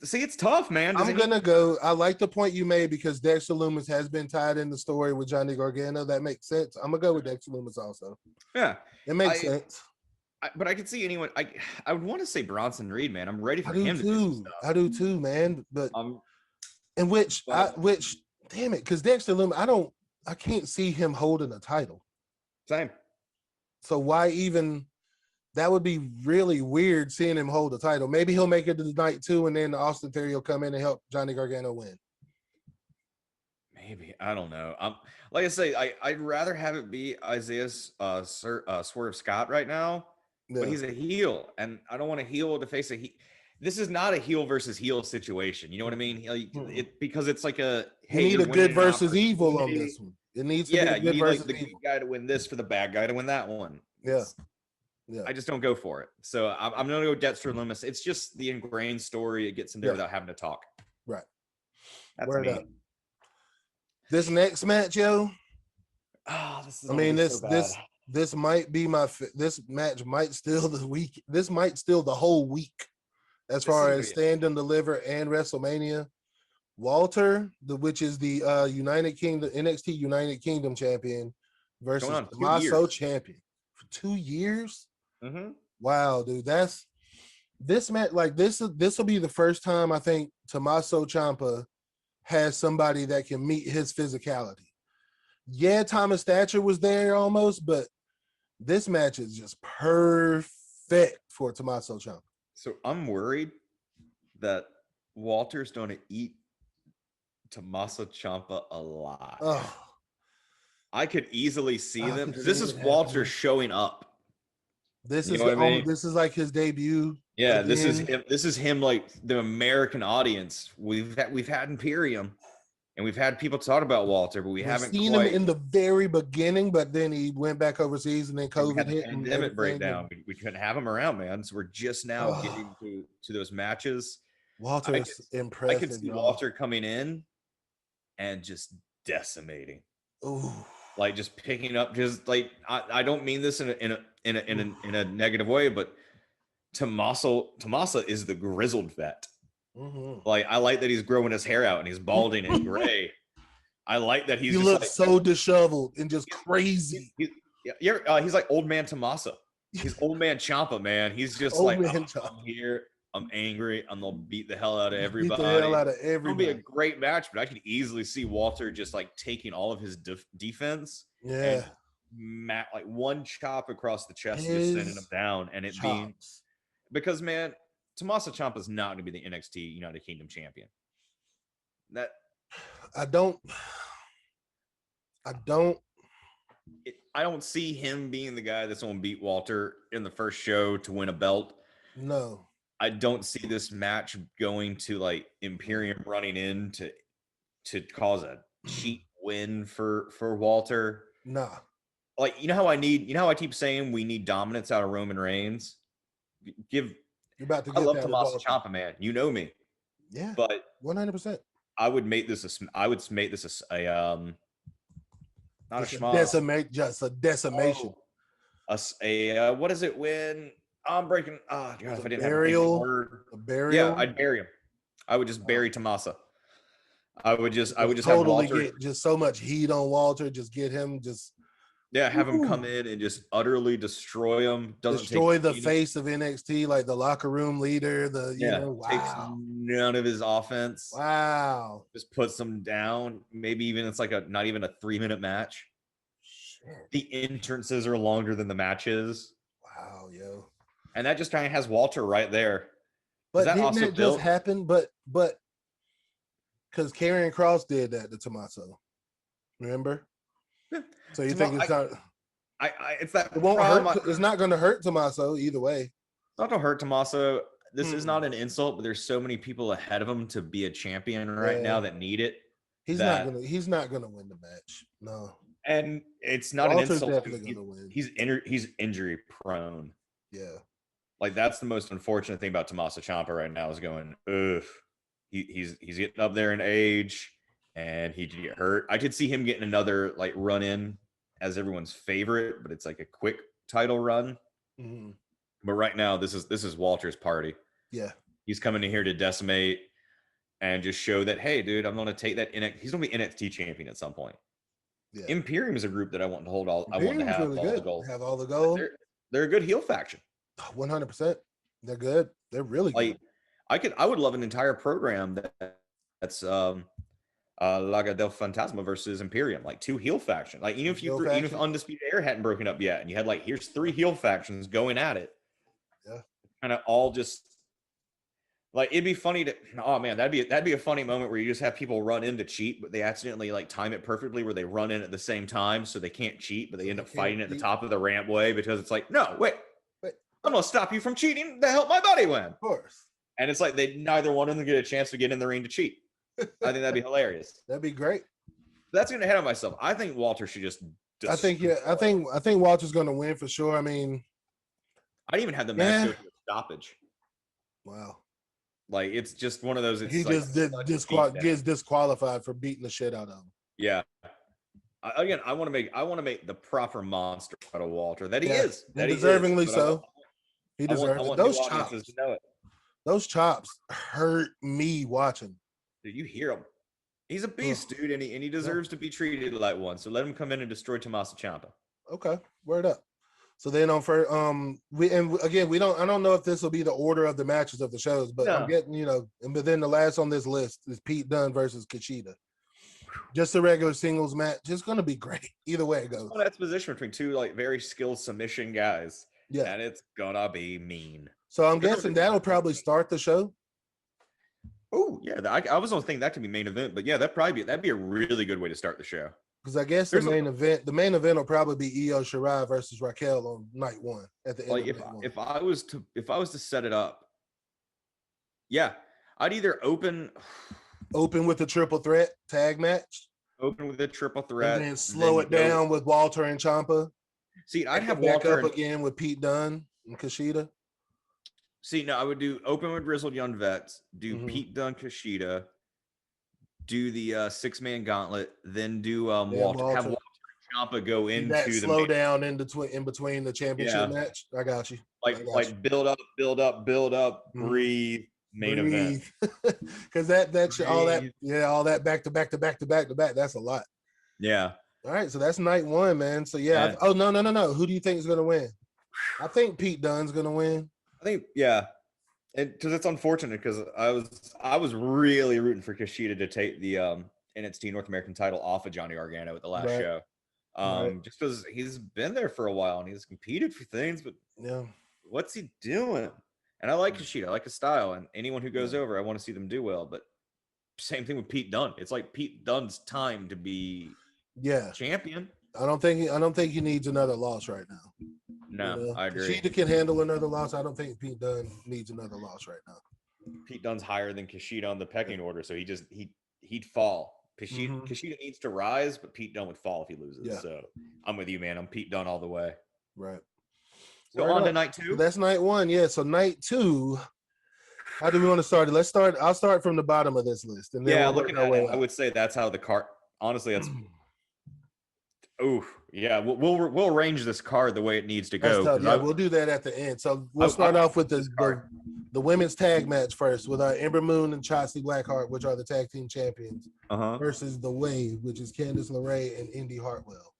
See, it's tough, man. I'm gonna go. I like the point you made because Dexter Lumis has been tied in the story with Johnny Gargano. That makes sense. I'm gonna go with Dexter Lumis also. Yeah, it makes sense. But I could see anyone. I would want to say Bronson Reed, man. I'm ready for him to do stuff. I do too, man. But damn it, because Dexter Lumis, I can't see him holding a title. Same. So why even? That would be really weird seeing him hold the title. Maybe he'll make it to night 2, and then Austin Theory will come in and help Johnny Gargano win. Maybe, I don't know. Like I say, I'd rather have it be Isaiah Swerve Scott right now, but he's a heel, and I don't want a heel to face a heel. This is not a heel versus heel situation. You know what I mean? Because it's like you need a good versus evil on this one. It needs to be a good versus the good guy to win this for the bad guy to win that one. Yeah. I just don't go for it. So I'm going to go Dexter Lumis. It's just the ingrained story. It gets him there without having to talk. Right. That's Word me. Up. This next match, yo. This might be this match might steal the week. This might steal the whole week as far as Stand and Deliver and WrestleMania. Walter, which is the United Kingdom NXT United Kingdom champion versus Tommaso champion for 2 years. Mm-hmm. Wow, dude, this match. Like this will be the first time I think Tommaso Ciampa has somebody that can meet his physicality. Yeah, Thomas Thatcher was there almost, but this match is just perfect for Tommaso Ciampa. So I'm worried that Walter's going to eat Tommaso Ciampa alive. Oh. I could easily see them. This is Walter showing up. This is like his debut. Yeah, this is him like the American audience. We've had Imperium, and we've had people talk about Walter, but we've haven't seen him in the very beginning. But then he went back overseas, and then COVID hit. Pandemic breakdown. We couldn't have him around, man. So we're just now getting to those matches. Walter is impressive. I could see Walter coming in and just decimating. Ooh. Like just picking up, just like I don't mean this in a negative way, but Tommaso is the grizzled vet. Mm-hmm. Like I like that he's growing his hair out and he's balding and gray. I like that he looks so disheveled and just crazy. He's like old man Tommaso. He's old man Ciampa, man. He's just I'm here. I'm angry. I'm gonna beat the hell out of everybody. It'll be a great match, but I could easily see Walter just like taking all of his defense. Yeah. And like one chop across the chest, just sending him down, and it being because man, Tommaso Ciampa is not going to be the NXT United Kingdom champion. I don't see him being the guy that's going to beat Walter in the first show to win a belt. No. I don't see this match going to like Imperium running in to cause a cheap win for Walter. Nah. Like how I keep saying we need dominance out of Roman Reigns. You're about to get I love Tommaso Ciampa, man. You know me. Yeah. But 100%. I would make this not a schmoz. Just a decimation. What is it when I'm breaking? Oh, God, if I didn't burial. A burial. Yeah, I'd bury him. I would just bury Tommaso. I would just totally have Walter get just so much heat on Walter. Just get him. Have him come in and just utterly destroy him. Destroy the face of NXT, like the locker room leader. Takes none of his offense. Wow. Just puts them down. Maybe even it's like not even a 3-minute match. Shit. The entrances are longer than the matches. Wow, yo. And that just kind of has Walter right there. But didn't that just happen? But because Karrion Kross did that to Tommaso. Remember? So you think it's not? It's that It won't hurt. It's not going to hurt Tommaso either way. Not to hurt Tommaso. This is not an insult, but there's so many people ahead of him to be a champion right now that need it. He's not gonna win the match. No. And it's not Walter's an insult. Definitely gonna win. He's injury prone. Yeah. Like that's the most unfortunate thing about Tommaso Ciampa right now is going, ugh. He's getting up there in age and he could get hurt. I could see him getting another like run in as everyone's favorite, but it's like a quick title run. Mm-hmm. But right now, this is Walter's party. Yeah. He's coming in here to decimate and just show that, hey, dude, I'm going to take that. He's going to be NXT champion at some point. Yeah. Imperium is a group that I want to hold all. I want to have really all the gold. Have all the gold. They're a good heel faction. 100%. They're good. They're really good. I would love an entire program that's Laga del Fantasma versus Imperium, like two heel factions. Like even if Undisputed Era hadn't broken up yet, and you had like here's three heel factions going at it. Yeah. Kind of all just like it'd be funny to that'd be a funny moment where you just have people run in to cheat, but they accidentally like time it perfectly where they run in at the same time so they can't cheat, but they end up fighting at the top of the rampway because it's like, no, wait. I'm gonna stop you from cheating to help my buddy win. Of course. And it's like neither one of them get a chance to get in the ring to cheat. I think that'd be hilarious. That'd be great. That's gonna ahead of myself. I think Walter should just. I think Walter's gonna win for sure. I mean, I'd even have the match go to a stoppage. Wow. Like it's just one of those. He just gets disqualified for beating the shit out of him. Yeah. I want to make the proper monster out of Walter. That he is. That deservingly so. He deserves it. Those chops hurt me watching. Dude, you hear him. He's a beast, dude, and he deserves to be treated like one. So let him come in and destroy Tommaso Ciampa. Okay, word up. So then I don't know if this will be the order of the matches of the shows, but I'm getting, but then the last on this list is Pete Dunne versus Kushida. Just a regular singles match. Just going to be great. Either way it goes. Well, that's position between two like very skilled submission guys. Yeah. And it's going to be mean. So I'm guessing that'll probably start the show. Oh, yeah. I was going to think that could be main event, but yeah, that'd be a really good way to start the show. Because I guess the main event will probably be Io Shirai versus Raquel on night one at the end. Like if I was to set it up, yeah, I'd either open with a triple threat tag match. Open with a triple threat. And then slow it down with Walter and Ciampa. See, I'd have back Walter up again with Pete Dunne and Kushida. See, no, I would do open with Grizzled Young Vets, do Pete Dunne, Kushida, do the 6-man gauntlet, then do Walter. Have Walter and Ciampa go into that the slow down in between the championship match. I got you. Like build up, breathe. Main event, because all that back to back. That's a lot. Yeah. All right, so that's night one, man. So yeah. No. Who do you think is gonna win? I think Pete Dunne's gonna win. I think because it's unfortunate because I was really rooting for Kushida to take the NXT North American title off of Johnny Gargano at the last show, just because he's been there for a while and he's competed for things, but what's he doing? And I like Kushida. I like his style. And anyone who goes over, I want to see them do well. But same thing with Pete Dunne. It's like Pete Dunne's time to be champion. I don't think he needs another loss right now. No, I agree. Kushida can handle another loss. I don't think Pete Dunne needs another loss right now. Pete Dunne's higher than Kushida on the pecking order, so he'd fall. Kushida needs to rise, but Pete Dunne would fall if he loses. Yeah. So I'm with you, man. I'm Pete Dunne all the way. Right. So on to night two. So that's night one. Yeah. So night two. How do we want to start it? I'll start from the bottom of this list. And then looking at it, I would say that's how the card. Honestly, that's. We'll arrange this card the way it needs to go. We'll do that at the end. So we'll start off with the women's tag match first with Ember Moon and Shotzi Blackheart, which are the tag team champions, versus the Wave, which is Candice LeRae and Indy Hartwell.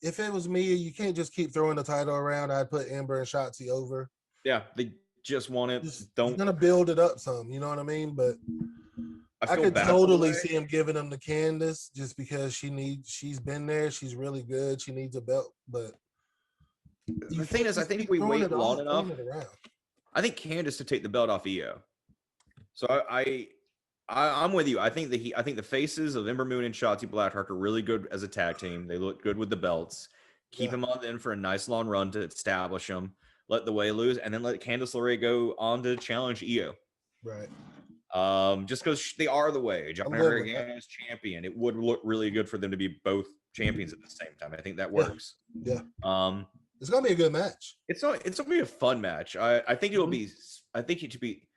If it was me, you can't just keep throwing the title around. I'd put Ember and Shotzi over. Yeah, they just want it. You're gonna build it up some, you know what I mean? But I could totally see him giving them to Candice just because she's been there. She's really good. She needs a belt. But the thing is, I think if we wait long enough, I think Candice to take the belt off Io. So I I'm with you. I think the faces of Ember Moon and Shotzi Blackheart are really good as a tag team. They look good with the belts. Keep them on in for a nice long run to establish them. Let the way lose, and then let Candice LeRae go on to challenge Io. Right. Just because they are the way. John Gargano is champion. It would look really good for them to be both champions at the same time. I think that works. Yeah. It's gonna be a good match. It's gonna be a fun match. I think it'll be. I think it should be.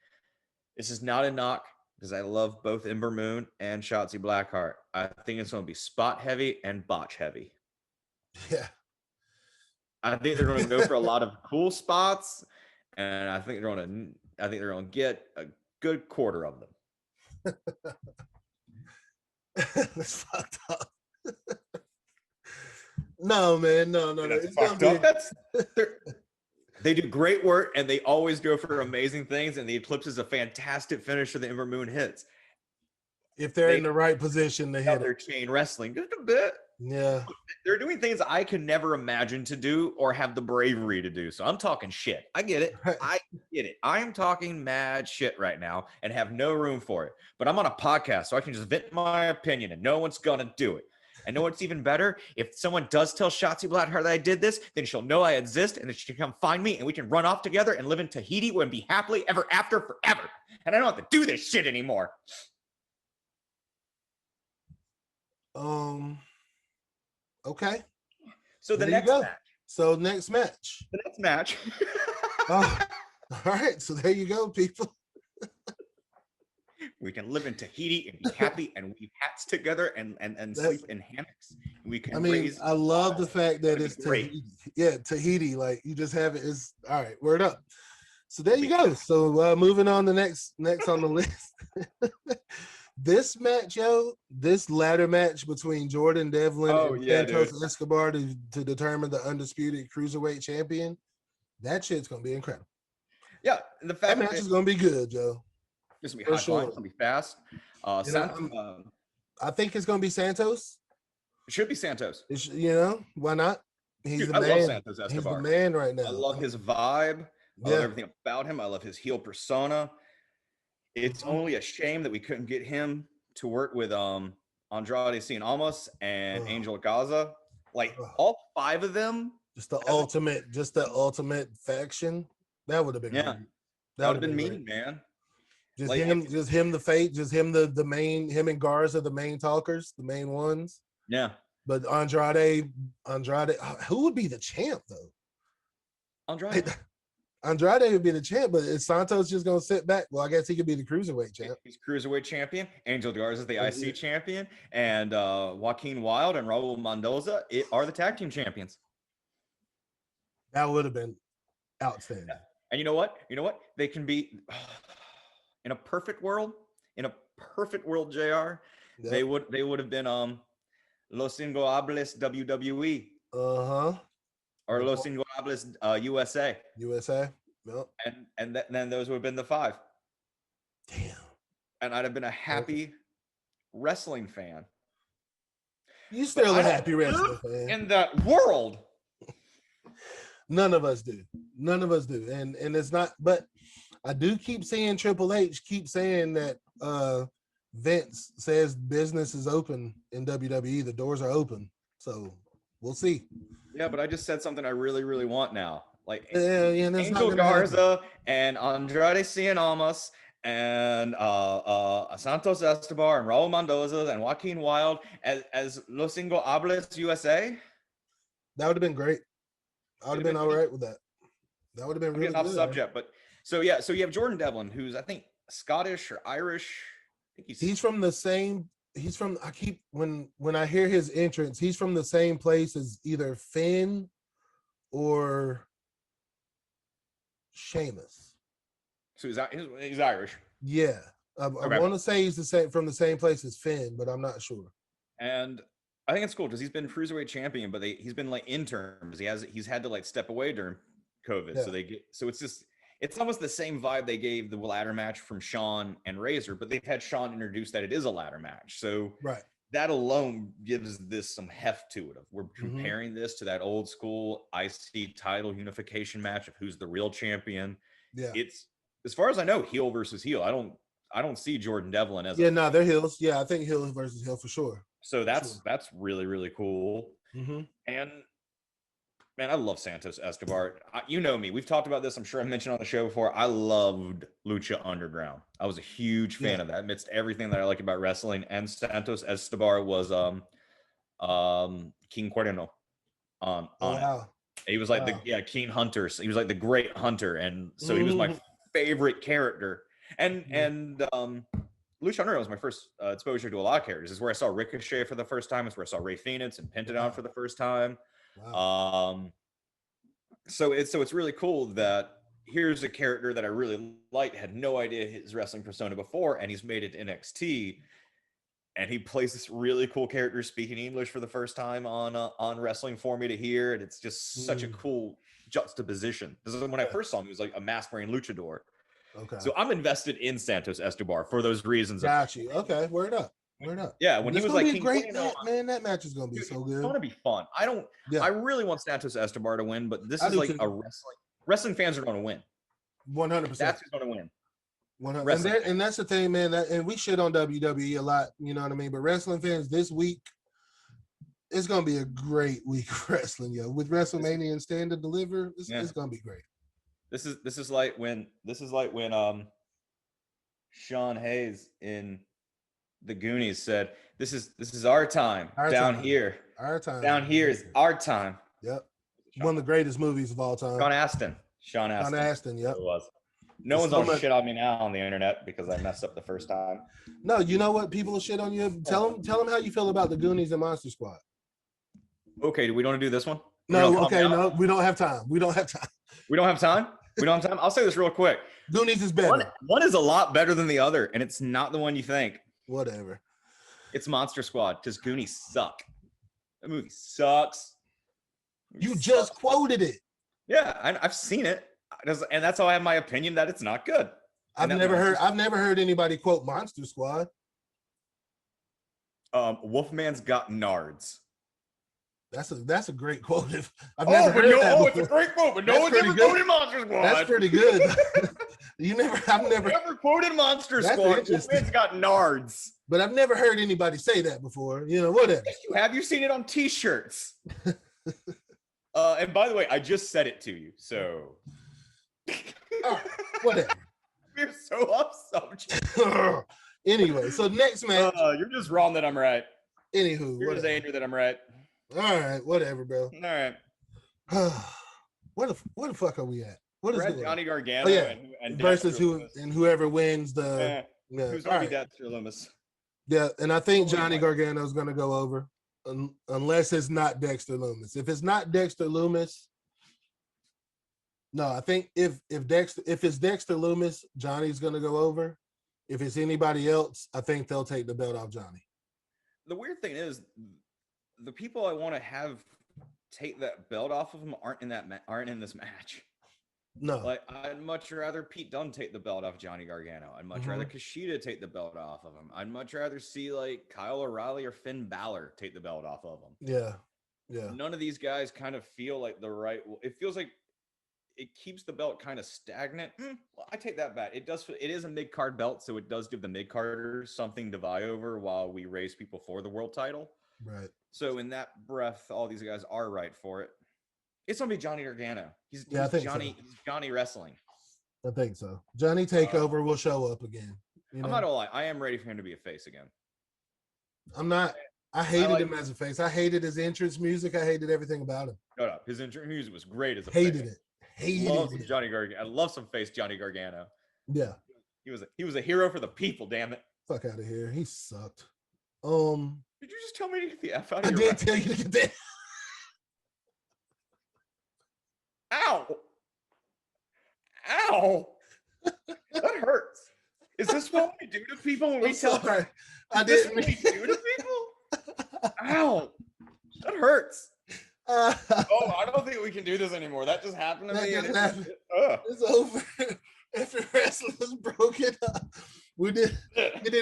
This is not a knock because I love both Ember Moon and Shotzi Blackheart. I think it's gonna be spot heavy and botch heavy. Yeah. I think they're going to go for a lot of cool spots, and I think they're going to get a good quarter of them. That's fucked up. No, man, no. That's fucked up. They do great work, and they always go for amazing things. And the Eclipse is a fantastic finisher. The Ember Moon hits if they're in the right position to hit their chain wrestling just a bit. Yeah, they're doing things I could never imagine to do or have the bravery to do. So I'm talking shit. I get it. I get it. I am talking mad shit right now and have no room for it. But I'm on a podcast, so I can just vent my opinion, and no one's gonna do it. And know what's even better? If someone does tell Shotzi Blackheart that I did this, then she'll know I exist, and then she can come find me, and we can run off together and live in Tahiti and be happily ever after forever. And I don't have to do this shit anymore. Okay. So the next match. The next match. Oh, all right. So there you go, people. We can live in Tahiti and be happy and weave hats together and sleep in hammocks. We can. I love the fact that it's Tahiti. Yeah, Tahiti. Like you just have it. It's all right. Word up. So there you go. So moving on to next on the list. This match, this ladder match between Jordan Devlin and Santos Escobar to determine the undisputed cruiserweight champion, that shit's gonna be incredible. Yeah, the fact that match is gonna be good, Joe. It's gonna be high flying, it's gonna be fast. I think it's gonna be Santos. It should be Santos. Why not? He's the man. I love Santos Escobar. He's the man right now. I love his vibe. I love everything about him. I love his heel persona. It's only a shame that we couldn't get him to work with Andrade Cien Almas and Angel Gaza. Like all five of them. Just the ultimate faction. That would have been great. That would have been mean, man. Just him the fate, just him the main, him and Garza the main talkers, the main ones. Yeah. But Andrade, who would be the champ though? Andrade would be the champ, but is Santos just gonna sit back? Well, I guess he could be the cruiserweight champ. He's cruiserweight champion. Angel Garza is the IC champion, and Joaquin Wilde and Raul Mendoza are the tag team champions. That would have been outstanding. Yeah. And you know what? They can be in a perfect world. JR, they would have been Los Ingoables WWE. Or Los Ingoables USA. Yep. And then those would have been the five. Damn. And I'd have been a happy wrestling fan. You still a happy wrestling fan. In that world. None of us do. And it's not, but I do keep seeing Triple H keep saying that Vince says business is open in WWE. The doors are open. So we'll see. Yeah, but I just said something I really, really want now. Like Angel Garza and Andrade Cien Almas and Santos Escobar and Raul Mendoza and Joaquin Wilde as Los Ingoables USA. That would have been great. I would have been all right with that. That would have been really good. Off subject, but so you have Jordan Devlin, who's I think Scottish or Irish. I think he's from the same. He's from. I keep when I hear his entrance, he's from the same place as either Finn or Sheamus. So he's Irish. Yeah, I want to say he's from the same place as Finn, but I'm not sure. And I think it's cool because he's been cruiserweight champion, but he's been like in terms. He's had to like step away during COVID, so it's almost the same vibe they gave the ladder match from Shawn and Razor, but they've had Shawn introduce that it is a ladder match. So that alone gives this some heft to it. We're comparing this to that old school IC title unification match of who's the real champion. Yeah. It's, as far as I know, heel versus heel. I don't I don't see Jordan Devlin as no, they're heels. Yeah, I think heel versus heel for sure. So that's really, really cool. Mm-hmm. And man, I love Santos Escobar. You know me. We've talked about this. I'm sure I've mentioned on the show before. I loved Lucha Underground. I was a huge fan of that. Amidst everything that I like about wrestling, and Santos Escobar was King Cuerno on it. He was like the King Hunter. So he was like the great hunter, and so he was my favorite character. And Lucha Underground was my first exposure to a lot of characters. This is where I saw Ricochet for the first time. It's where I saw Rey Fenix and Pentagon for the first time. Wow. So it's really cool that here's a character that I really liked, had no idea his wrestling persona before, and he's made it to NXT, and he plays this really cool character speaking English for the first time on Wrestling For Me to hear, and it's just such a cool juxtaposition. This is when I first saw him. He was like a mask-wearing luchador. Okay. So I'm invested in Santos Escobar for those reasons. Got you. Okay, word up. Yeah, when he was like King great match, man, that match is gonna be so good. It's gonna be fun. I really want Santos Escobar to win, but this is like a wrestling fans are gonna win. 100%. That's who's gonna win. 100%. And that's the thing, man. And we shit on WWE a lot, you know what I mean? But wrestling fans, this week, it's gonna be a great week of wrestling, yo. With Wrestlemania and Stand and Deliver, it's gonna be great. This is like when Sean Hayes in The Goonies said, "This is our time down here. Our time down here is our time." Yep, one of the greatest movies of all time. Sean Astin. Yep. It was. No one's gonna shit on me now on the internet because I messed up the first time. No, you know what? People will shit on you. Tell them how you feel about the Goonies and Monster Squad. Okay, do we want to do this one? No, no, we don't have time. We don't have time. I'll say this real quick. Goonies is better. One is a lot better than the other, and it's not the one you think. Whatever. It's Monster Squad because Goonies suck. That movie sucks. You just quoted it. Yeah, I've seen it, and that's how I have my opinion that it's not good. I've never heard anybody quote Monster Squad. Wolfman's got nards. That's a great quote. I've never heard that before. It's a great quote, but no one's ever quoted Monster Squad. That's pretty good. I've never quoted Monster Squad. Wolfman's got nards. But I've never heard anybody say that before. You know, whatever. Have you seen it on T-shirts? And by the way, I just said it to you, so. Whatever. We're so off subject. Anyway, so next match. You're just wrong that I'm right. Anywho, you're just angry that I'm right. All right, whatever, bro. All right. Where the fuck are we at? What is it? Johnny Gargano and versus whoever wins the. Who's gonna be Dexter Lumis? Yeah, and I think Johnny Gargano is gonna go over, unless it's not Dexter Lumis. If it's not Dexter Lumis, no, I think if it's Dexter Lumis, Johnny's gonna go over. If it's anybody else, I think they'll take the belt off Johnny. The weird thing is, the people I want to have take that belt off of him aren't in this match. No, like I'd much rather Pete Dunne take the belt off Johnny Gargano. I'd much rather Kushida take the belt off of him. I'd much rather see like Kyle O'Reilly or Finn Balor take the belt off of him. Yeah. None of these guys kind of feel like the right. It feels like it keeps the belt kind of stagnant. Well, I take that back. It does. It is a mid-card belt, so it does give the mid-carders something to vie over while we raise people for the world title. Right. So in that breath, all these guys are right for it. It's gonna be Johnny Gargano. He's Johnny Wrestling. I think so. Johnny Takeover will show up again. I'm not gonna lie. I am ready for him to be a face again. I'm not. I hated him as a face. I hated his entrance music. I hated everything about him. Shut up. His entrance music was great as a hated face. Hated it. Johnny Gargano. I love some face Johnny Gargano. Yeah. He was a hero for the people. Damn it. Fuck out of here. He sucked. Did you just tell me to get the F out of here? I did tell you to get that. Ow! That hurts. Is this what we do to people when we tell them? I didn't mean to do to people. Ow! That hurts. I don't think we can do this anymore. That just happened to me. It's over. After wrestling was broken up, we did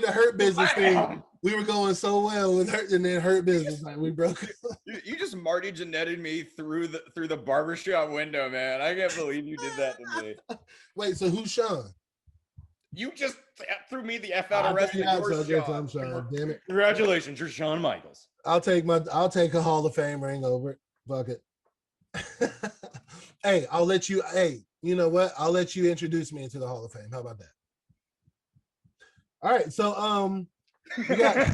a Hurt Business thing. We were going so well with Hurt, and then Hurt Business, like we broke it. You just Marty Jannetted me through the barbershop window, man. I can't believe you did that to me. Wait, so who's Sean? You just threw me the F out of wrestling. I'm sorry. Damn it. Congratulations, you're Shawn Michaels. I'll take a Hall of Fame ring over it. Fuck it. Hey, I'll let you. Hey, you know what? I'll let you introduce me into the Hall of Fame. How about that? All right. So we got.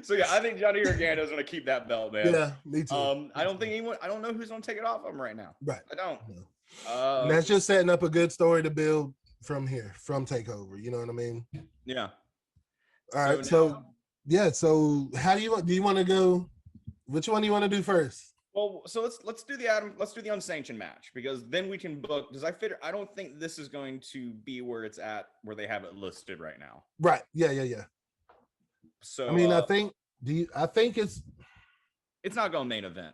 So yeah, I think Johnny Gargano's gonna keep that belt, man. Yeah, me too. I don't think anyone. I don't know who's gonna take it off of him right now. Right. I don't. No. And that's just setting up a good story to build from here, from Takeover. You know what I mean? Yeah. All right. So how do you want to go? Which one do you want to do first? Well, so let's do the unsanctioned match, because then we can book. I don't think this is going to be where it's at, where they have it listed right now. Right. Yeah. So I mean, I think it's not going main event.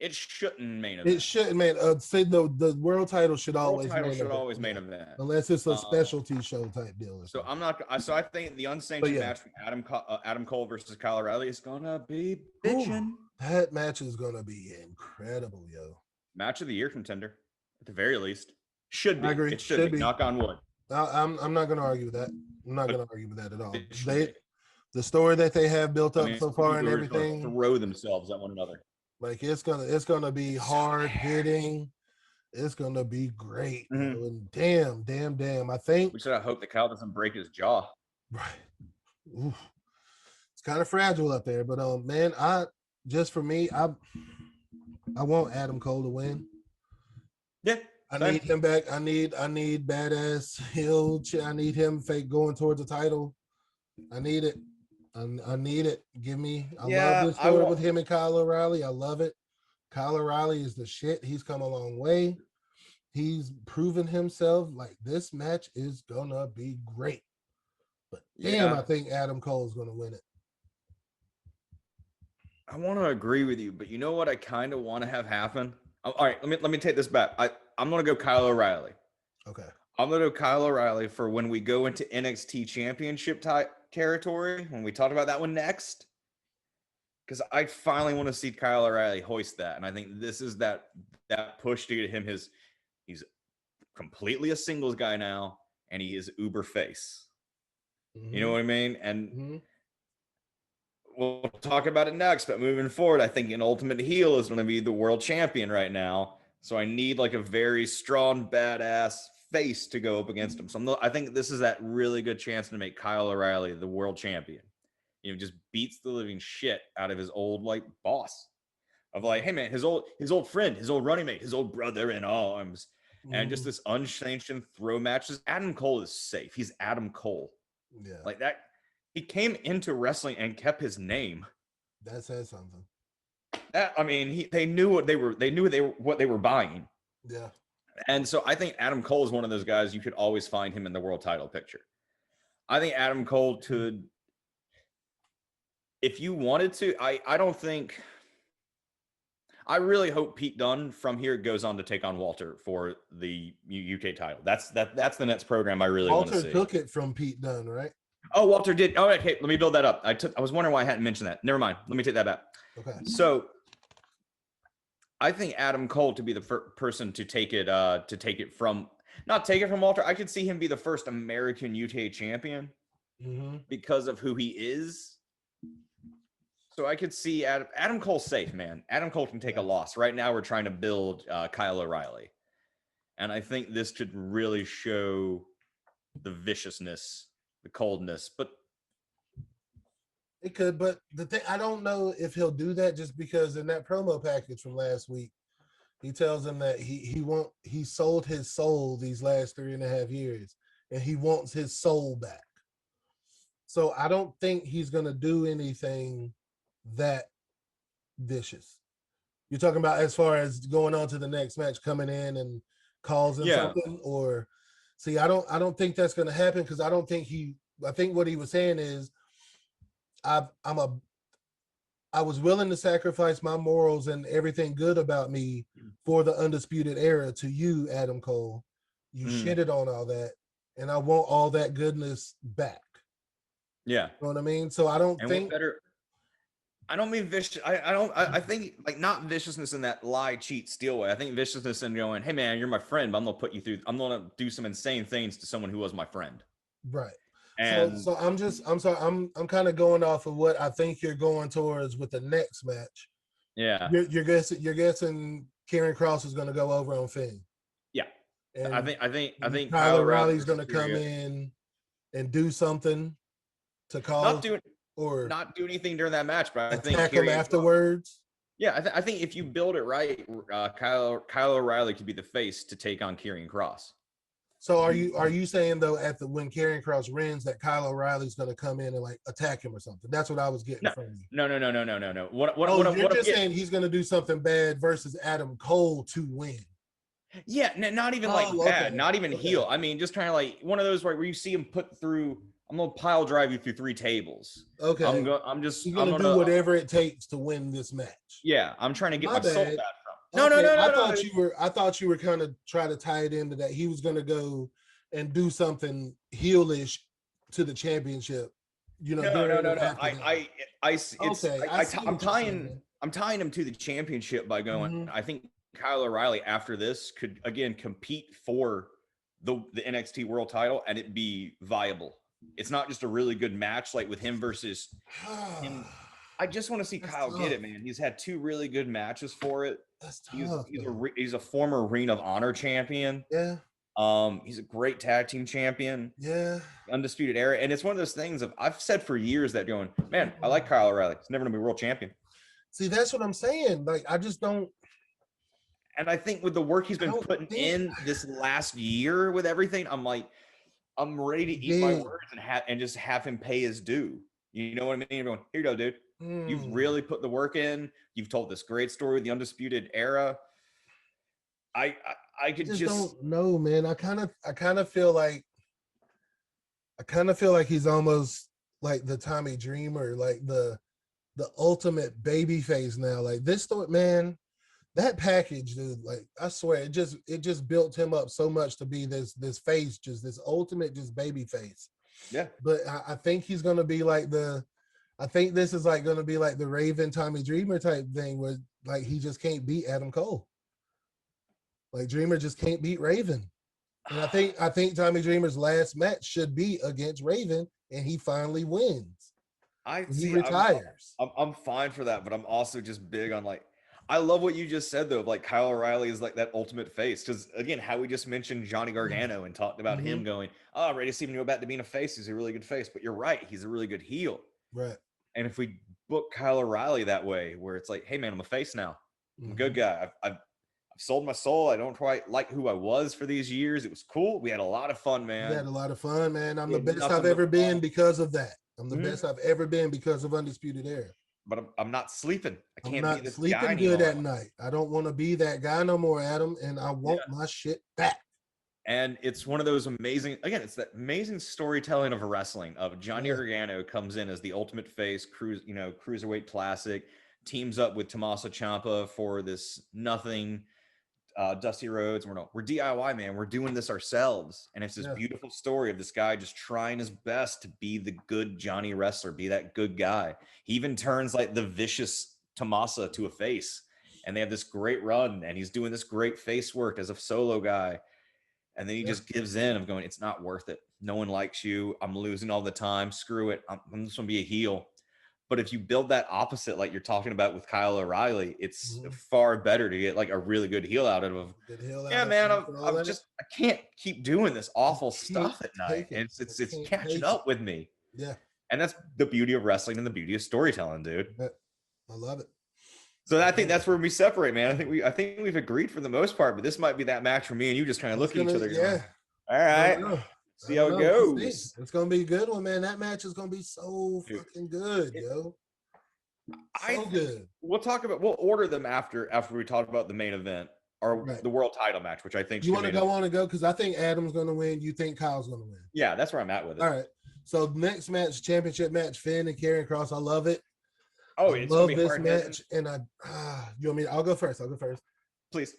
It shouldn't main event. It shouldn't main. Say the world title should always main event, unless it's a specialty show type deal. So I'm not. So I think the unsanctioned match, Adam Cole versus Kyle O'Reilly, is gonna be bitchin'. That match is gonna be incredible, yo. Match of the year contender, at the very least. Should be. I agree. It should be. Knock on wood. I'm not gonna argue with that. I'm not gonna argue with that at all. The story that they have built up so far and everything, throw themselves at one another. Like it's gonna be hard hitting. It's gonna be great. Mm-hmm. And damn. I think we should hope that Kyle doesn't break his jaw. Right. Oof. It's kind of fragile up there, but man, I want Adam Cole to win. Yeah. I need him back. I need badass heel. I need him fake going towards the title. I need it. I need it. Give me. I love this story with him and Kyle O'Reilly. I love it. Kyle O'Reilly is the shit. He's come a long way. He's proven himself. Like, this match is gonna be great. But damn, I think Adam Cole is gonna win it. I want to agree with you, but you know what I kind of want to have happen? All right, let me take this back. I'm gonna go Kyle O'Reilly. Okay. I'm gonna go Kyle O'Reilly for when we go into NXT Championship territory, when we talk about that one next, because I finally want to see Kyle O'Reilly hoist that, and I think this is that push to get him he's completely a singles guy now, and he is uber face. Mm-hmm. You know what I mean? And we'll talk about it next, but moving forward, I think an ultimate heel is going to be the world champion right now, so I need like a very strong, badass face to go up against him. So I think this is that really good chance to make Kyle O'Reilly the world champion. You know, just beats the living shit out of his old like boss, of like, hey man, his old friend, his old running mate, his old brother in arms, and just this unsanctioned throw matches. Adam Cole is safe. He's Adam Cole. Yeah, like that. He came into wrestling and kept his name. That says something. That, I mean, they knew what they were buying. Yeah. And so I think Adam Cole is one of those guys you could always find him in the world title picture. I think Adam Cole could, if you wanted to, I really hope Pete Dunne from here goes on to take on Walter for the UK title. That's the next program I really want to see. Walter took it from Pete Dunne, right? Oh, Walter did. Oh, okay. Let me build that up. I was wondering why I hadn't mentioned that. Never mind. Let me take that back. Okay. So I think Adam Cole to be the person to take it from Walter. I could see him be the first American UK champion because of who he is. So I could see Adam Cole safe, man. Adam Cole can take a loss. Right now, we're trying to build Kyle O'Reilly, and I think this could really show the viciousness, the coldness, but it could. But the thing, I don't know if he'll do that, just because in that promo package from last week, he tells him that he sold his soul these last 3.5 years, and he wants his soul back. So I don't think he's gonna do anything that vicious. You're talking about as far as going on to the next match, coming in and causing something, or see, I don't think that's going to happen, because I think what he was saying is I was willing to sacrifice my morals and everything good about me for the Undisputed Era to you, Adam Cole. You shitted on all that, and I want all that goodness back. Yeah. You know what I mean? So I don't think I don't mean vicious. I think like not viciousness in that lie, cheat, steal way. I think viciousness in going, hey man, you're my friend, but I'm gonna put you through. I'm gonna do some insane things to someone who was my friend. Right. And So I'm sorry, I'm kind of going off of what I think you're going towards with the next match. yeah, You're guessing Karen Cross is going to go over on Finn. yeah. And I think Kyle O'Reilly O'Reilly's going to come in and do something to not cause do or not do anything during that match, but I think attack him afterwards. Yeah, I think if you build it right, Kyle O'Reilly could be the face to take on Karrion Kross. So are you saying though when Karrion Kross wins that Kyle O'Reilly's going to come in and like attack him or something? That's what I was getting from you. No. What you're I'm just saying he's going to do something bad versus Adam Cole to win. Yeah, not even like bad, not even heel. I mean, just kind of like one of those where you see him put through. I'm gonna pile drive you through 3 tables. Okay. He's gonna do whatever it takes to win this match. Yeah, I'm trying to get my soul back from. No. I thought you were kind of trying to tie it into that he was gonna go and do something heelish to the championship. You know, no. I'm tying him to the championship by going. Mm-hmm. I think Kyle O'Reilly after this could again compete for the NXT World Title and it be viable. It's not just a really good match like with him versus him. I just want to see Kyle get it, man. He's had 2 really good matches for it. That's tough. He's a former Ring of Honor champion. Yeah. He's a great tag team champion. Yeah. Undisputed Era. And it's one of those things I've said for years that going, man, I like Kyle O'Reilly. He's never gonna be world champion. See, that's what I'm saying. Like, I just don't. And I think with the work he's been putting in this last year with everything, I'm like, I'm ready to eat my words and just have him pay his due. You know what I mean? Everyone, here you go, dude. You've really put the work in. You've told this great story, the Undisputed Era. I could just don't know, man. I kind of feel like he's almost like the Tommy Dreamer, like the ultimate baby face now. Like this story, man. That package, dude, like I swear, it just built him up so much to be this face, just this ultimate just baby face. Yeah. But I think he's gonna be like I think this is like gonna be like the Raven Tommy Dreamer type thing where like he just can't beat Adam Cole. Like Dreamer just can't beat Raven. And I think Tommy Dreamer's last match should be against Raven and he finally wins. He retires. I'm fine for that, but I'm also just big on like I love what you just said though, of like Kyle O'Reilly is like that ultimate face. Because again, how we just mentioned Johnny Gargano and talked about him going, oh, ready to see him go back to being a face. He's a really good face. But you're right, he's a really good heel. Right. And if we book Kyle O'Reilly that way, where it's like, hey man, I'm a face now. I'm a good guy. I've sold my soul. I don't quite like who I was for these years. It was cool. We had a lot of fun, man. We had a lot of fun, man. I'm the best I've ever been because of that. I'm the best I've ever been because of Undisputed Era. But I'm not sleeping. I can't be this sleeping guy good at night. I don't want to be that guy no more, Adam, and I want my shit back. And it's one of those amazing, again, it's that amazing storytelling of wrestling of Johnny Gargano comes in as the ultimate face, cruiserweight classic, teams up with Tommaso Ciampa for this nothing. Dusty Rhodes. We're DIY, man. We're doing this ourselves. And it's this beautiful story of this guy just trying his best to be the good Johnny wrestler, be that good guy. He even turns like the vicious Tommaso to a face. And they have this great run and he's doing this great face work as a solo guy. And then he just gives in of going, it's not worth it. No one likes you. I'm losing all the time. Screw it. I'm just going to be a heel. But if you build that opposite, like you're talking about with Kyle O'Reilly, it's far better to get like a really good heel out of him. Yeah, man, I can't keep doing this awful stuff at night. It's catching up with me. Yeah. And that's the beauty of wrestling and the beauty of storytelling, dude. I love it. So I think that's where we separate, man. I think we've agreed for the most part, but this might be that match for me and you just kind of look at each other. Yeah. All right. See how it goes. It's gonna be a good one, man. That match is gonna be so fucking good, yo. So good. We'll order them after we talk about the main event or the world title match, which I think you want to go on and go because I think Adam's gonna win. You think Kyle's gonna win? Yeah, that's where I'm at with it. All right. So next match, championship match, Finn and Karrion Kross. I love it. Oh, I love this match, and you want me? I'll go first. Please.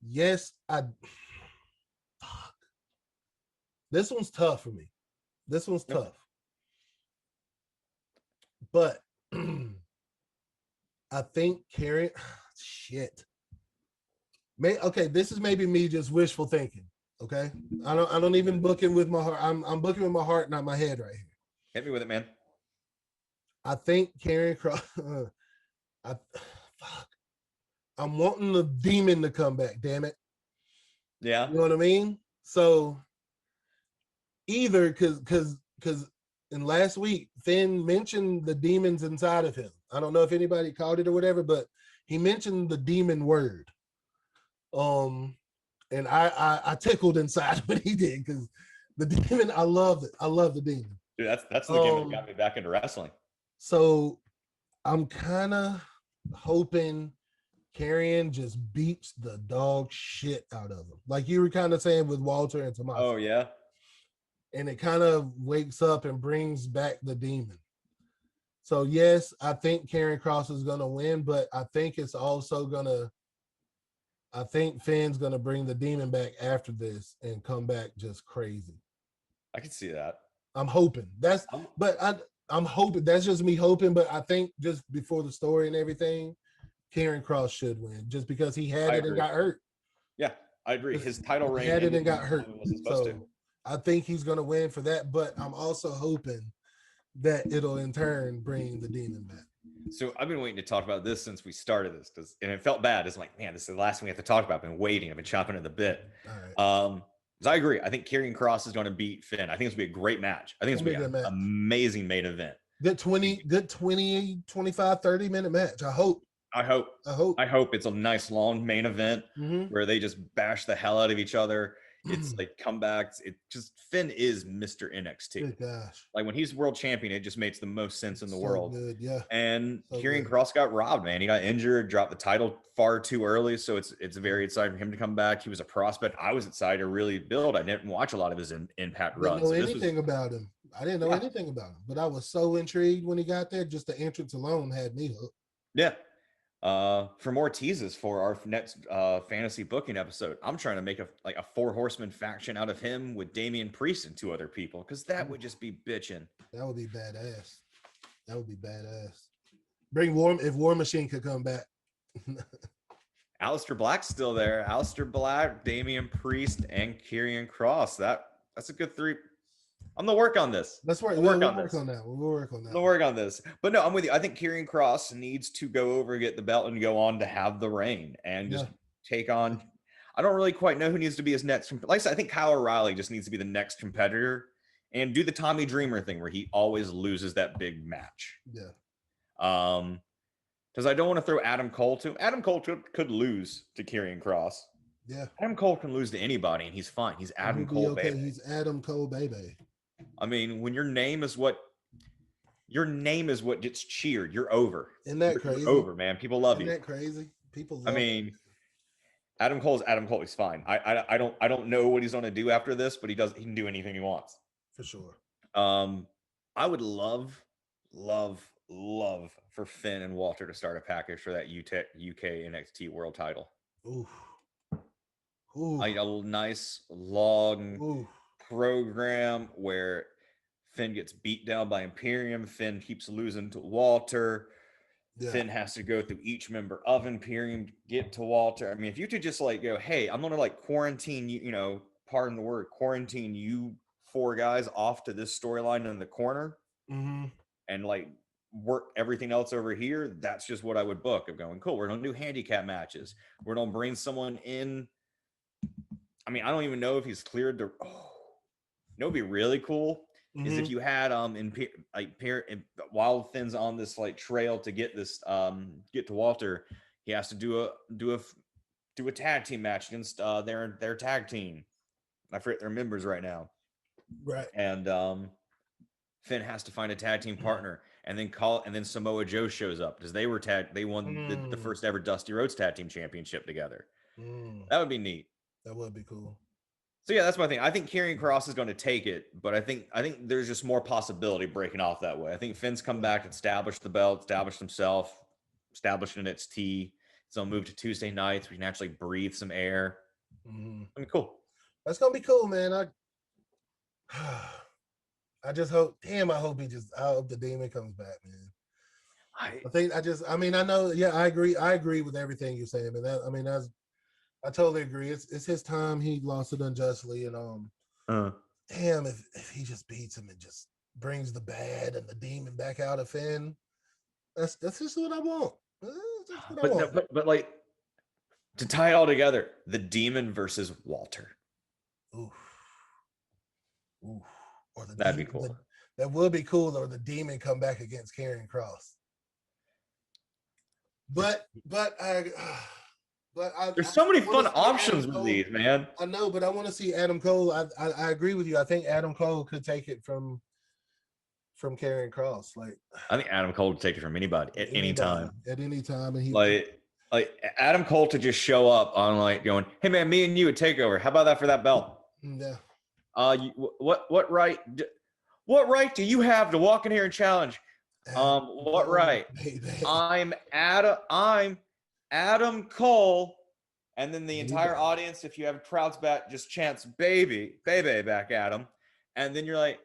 Yes, this one's tough for me. This one's tough. But I think Karrion, shit. Okay, this is maybe me just wishful thinking. Okay, I don't even book it with my heart. I'm booking with my heart, not my head, right here. Hit me with it, man. I think Karrion Cross. Fuck. I'm wanting the demon to come back. Damn it. Yeah. You know what I mean? So either because in last week Finn mentioned the demons inside of him. I don't know if anybody caught it or whatever, but he mentioned the demon word. And I tickled inside when he did, because the demon, I loved it. I love the demon. Dude, that's the game that got me back into wrestling. So I'm kind of hoping Karrion just beats the dog shit out of him, like you were kind of saying with Walter and Tommaso. Oh yeah. And it kind of wakes up and brings back the demon. So yes, I think Karrion Kross is gonna win, but I think it's also gonna. I think Finn's gonna bring the demon back after this and come back just crazy. I can see that. I'm hoping I'm hoping, that's just me hoping, but I think just before the story and everything, Karrion Kross should win just because he had it and got hurt. Yeah, I agree. His title reign had it and got hurt. Wasn't supposed to. I think he's gonna win for that, but I'm also hoping that it'll in turn bring the demon back. So I've been waiting to talk about this since we started this, and it felt bad. It's like, man, this is the last thing we have to talk about. I've been waiting. I've been chomping at the bit. All right. So I agree. I think Karrion Kross is going to beat Finn. I think it's going to be a great match. I think it's going to be an amazing main event. Good 20, 25, 30-minute match. I hope it's a nice long main event where they just bash the hell out of each other. It's like comebacks. It just, Finn is Mr. NXT. Good gosh. Like when he's world champion, it just makes the most sense in the world. Good, yeah. And Karrion Kross got robbed, man. He got injured, dropped the title far too early. So it's very exciting for him to come back. He was a prospect. I was excited to really build. I didn't watch a lot of his Impact runs. I didn't know anything about him. I didn't know anything about him, but I was so intrigued when he got there. Just the entrance alone had me hooked. Yeah. For more teases for our next fantasy booking episode, I'm trying to make a 4 horseman faction out of him with Damian Priest and 2 other people, because that would just be bitching. That would be badass. Bring War Machine could come back. Aleister Black's still there. Aleister Black, Damian Priest, and Karrion Kross. That's a good 3. I'm gonna work on this. That's right. We'll work on this. But no, I'm with you. I think Karrion Kross needs to go over, get the belt, and go on to have the reign and just take on. I don't really quite know who needs to be his next. Like I said, I think Kyle O'Reilly just needs to be the next competitor and do the Tommy Dreamer thing where he always loses that big match. Yeah. Because I don't want to throw Adam Cole to him. Adam Cole could lose to Karrion Kross. Yeah. Adam Cole can lose to anybody, and he's fine. He's Adam Cole, baby. He's Adam Cole, baby. I mean, when your name is what gets cheered, you're over. Isn't that crazy? You're over, man. People love you. Isn't that crazy? People love Adam Cole's Adam Cole. He's fine. I don't know what he's going to do after this, but he can do anything he wants. For sure. I would love for Finn and Walter to start a package for that UK NXT World Title. Ooh. Like a nice long program where Finn gets beat down by Imperium. Finn keeps losing to Walter. Yeah. Finn has to go through each member of Imperium to get to Walter. I mean, if you could just go, hey, I'm going to quarantine you, pardon the word, quarantine you 4 guys off to this storyline in the corner and work everything else over here. That's just what I would book. of going, cool, we're going to do handicap matches. We're going to bring someone in. I mean, I don't even know if he's cleared to. It would be really cool is if you had while Finn's on this trail to get this get to Walter, he has to do a tag team match against their tag team. I forget their members right now. Right. And Finn has to find a tag team partner and then Samoa Joe shows up because they won the first ever Dusty Rhodes Tag Team Championship together. That would be neat. That would be cool. So yeah, that's my thing. I think Karrion Kross is going to take it, but I think there's just more possibility breaking off that way. I think Finn's come back, established the belt, established himself, established NXT. So he'll move to Tuesday nights. We can actually breathe some air. I mean, cool. That's gonna be cool, man. I just hope. Damn, I hope the demon comes back, man. I know. Yeah, I agree with everything you're saying, man. I totally agree. It's his time. He lost it unjustly, and damn, if he just beats him and just brings the bad and the demon back out of Finn, that's just what I want. That's what I want. But like, to tie it all together, the demon versus Walter. Ooh. Or that'd be cool. That would be cool. Or the demon come back against Karrion Kross. But there's so many fun options with these, man. I know, but I want to see Adam Cole. I agree with you. I think Adam Cole could take it from Karrion Kross. Like, I think Adam Cole would take it from anybody at any time. At any time, and he like Adam Cole to just show up on like going, "Hey man, me and you at Takeover. How about that for that belt?" Yeah. What right do you have to walk in here and challenge? What right? I'm Adam Cole, and then the entire audience, if you have crowds back, just chants baby back at him, and then you're like,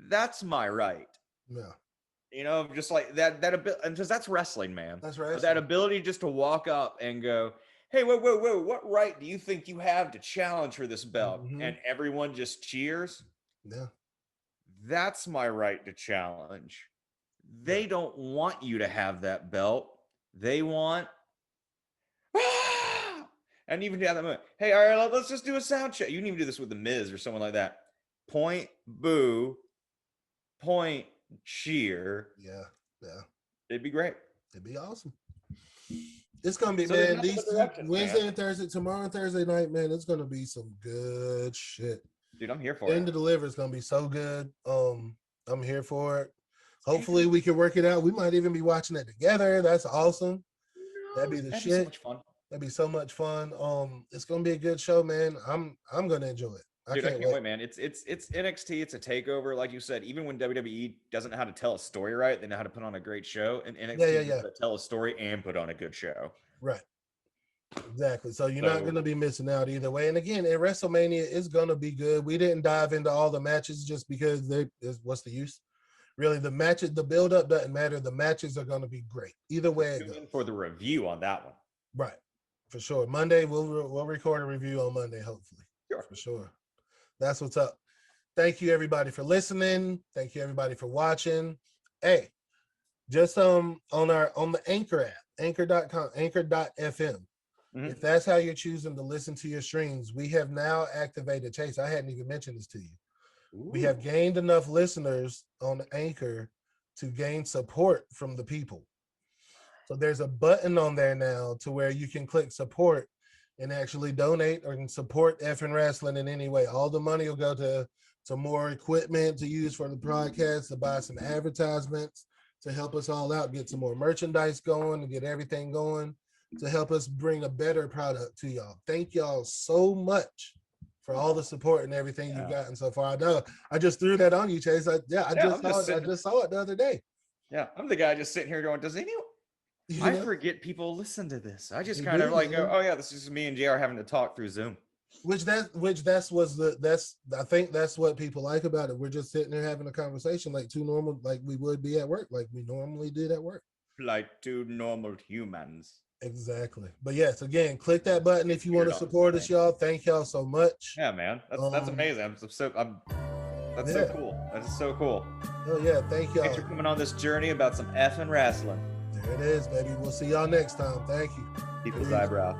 that's my right. Yeah. Just like that ability, and just that's wrestling, man. That's right. That ability just to walk up and go, hey, whoa, what right do you think you have to challenge for this belt? Mm-hmm. And everyone just cheers. Yeah. That's my right to challenge. They don't want you to have that belt. They want, and even have that moment. Hey, all right, let's just do a sound check. You can even do this with the Miz or someone like that. Point, boo, point, cheer. Yeah. It'd be great. It'd be awesome. It's gonna be, man. These Wednesday and Thursday, tomorrow and Thursday night, man. It's gonna be some good shit. Dude, I'm here for it. Stand and Deliver is gonna be so good. I'm here for it. Hopefully we can work it out. We might even be watching it together. That's awesome. That'd be the shit. So much fun. That'd be so much fun. It's gonna be a good show, man. I'm gonna enjoy it. I can't wait, man. It's NXT. It's a takeover, like you said. Even when WWE doesn't know how to tell a story right, they know how to put on a great show. And NXT knows how to tell a story and put on a good show. Right. Exactly. So you're not going to be missing out either way. And again, in WrestleMania, it's going to be good. We didn't dive into all the matches just because what's the use? Really, the matches, the build-up doesn't matter. The matches are going to be great. Either way it goes. For the review on that one. Right. For sure. Monday, we'll record a review on Monday, hopefully. Sure. For sure. That's what's up. Thank you, everybody, for listening. Thank you, everybody, for watching. Hey, just on the Anchor app, anchor.com, anchor.fm. Mm-hmm. If that's how you're choosing to listen to your streams, we have now activated Chase. I hadn't even mentioned this to you. Ooh. We have gained enough listeners on Anchor to gain support from the people. So there's a button on there now to where you can click support and actually donate or can support Effin' Wrestling in any way. All the money will go to more equipment to use for the broadcast, to buy some advertisements, to help us all out, get some more merchandise going, and get everything going, to help us bring a better product to y'all. Thank y'all so much for all the support and everything you've gotten so far. I know I just threw that on you, Chase. I just saw it the other day. Yeah, I'm the guy just sitting here going, does anyone? I forget people listen to this. I just kind of like go, oh yeah, this is me and JR having to talk through Zoom. I think that's what people like about it. We're just sitting there having a conversation like two normal, like we would be at work, like we normally did at work. Like two normal humans. Exactly. But yes, again, click that button if you want to support us, y'all. Thank y'all so much. Yeah, man. That's amazing. That's so cool. That is so cool. Oh yeah, thank y'all. Thanks for coming on this journey about some effing wrestling. There it is, baby. We'll see y'all next time. Thank you. People's eyebrow.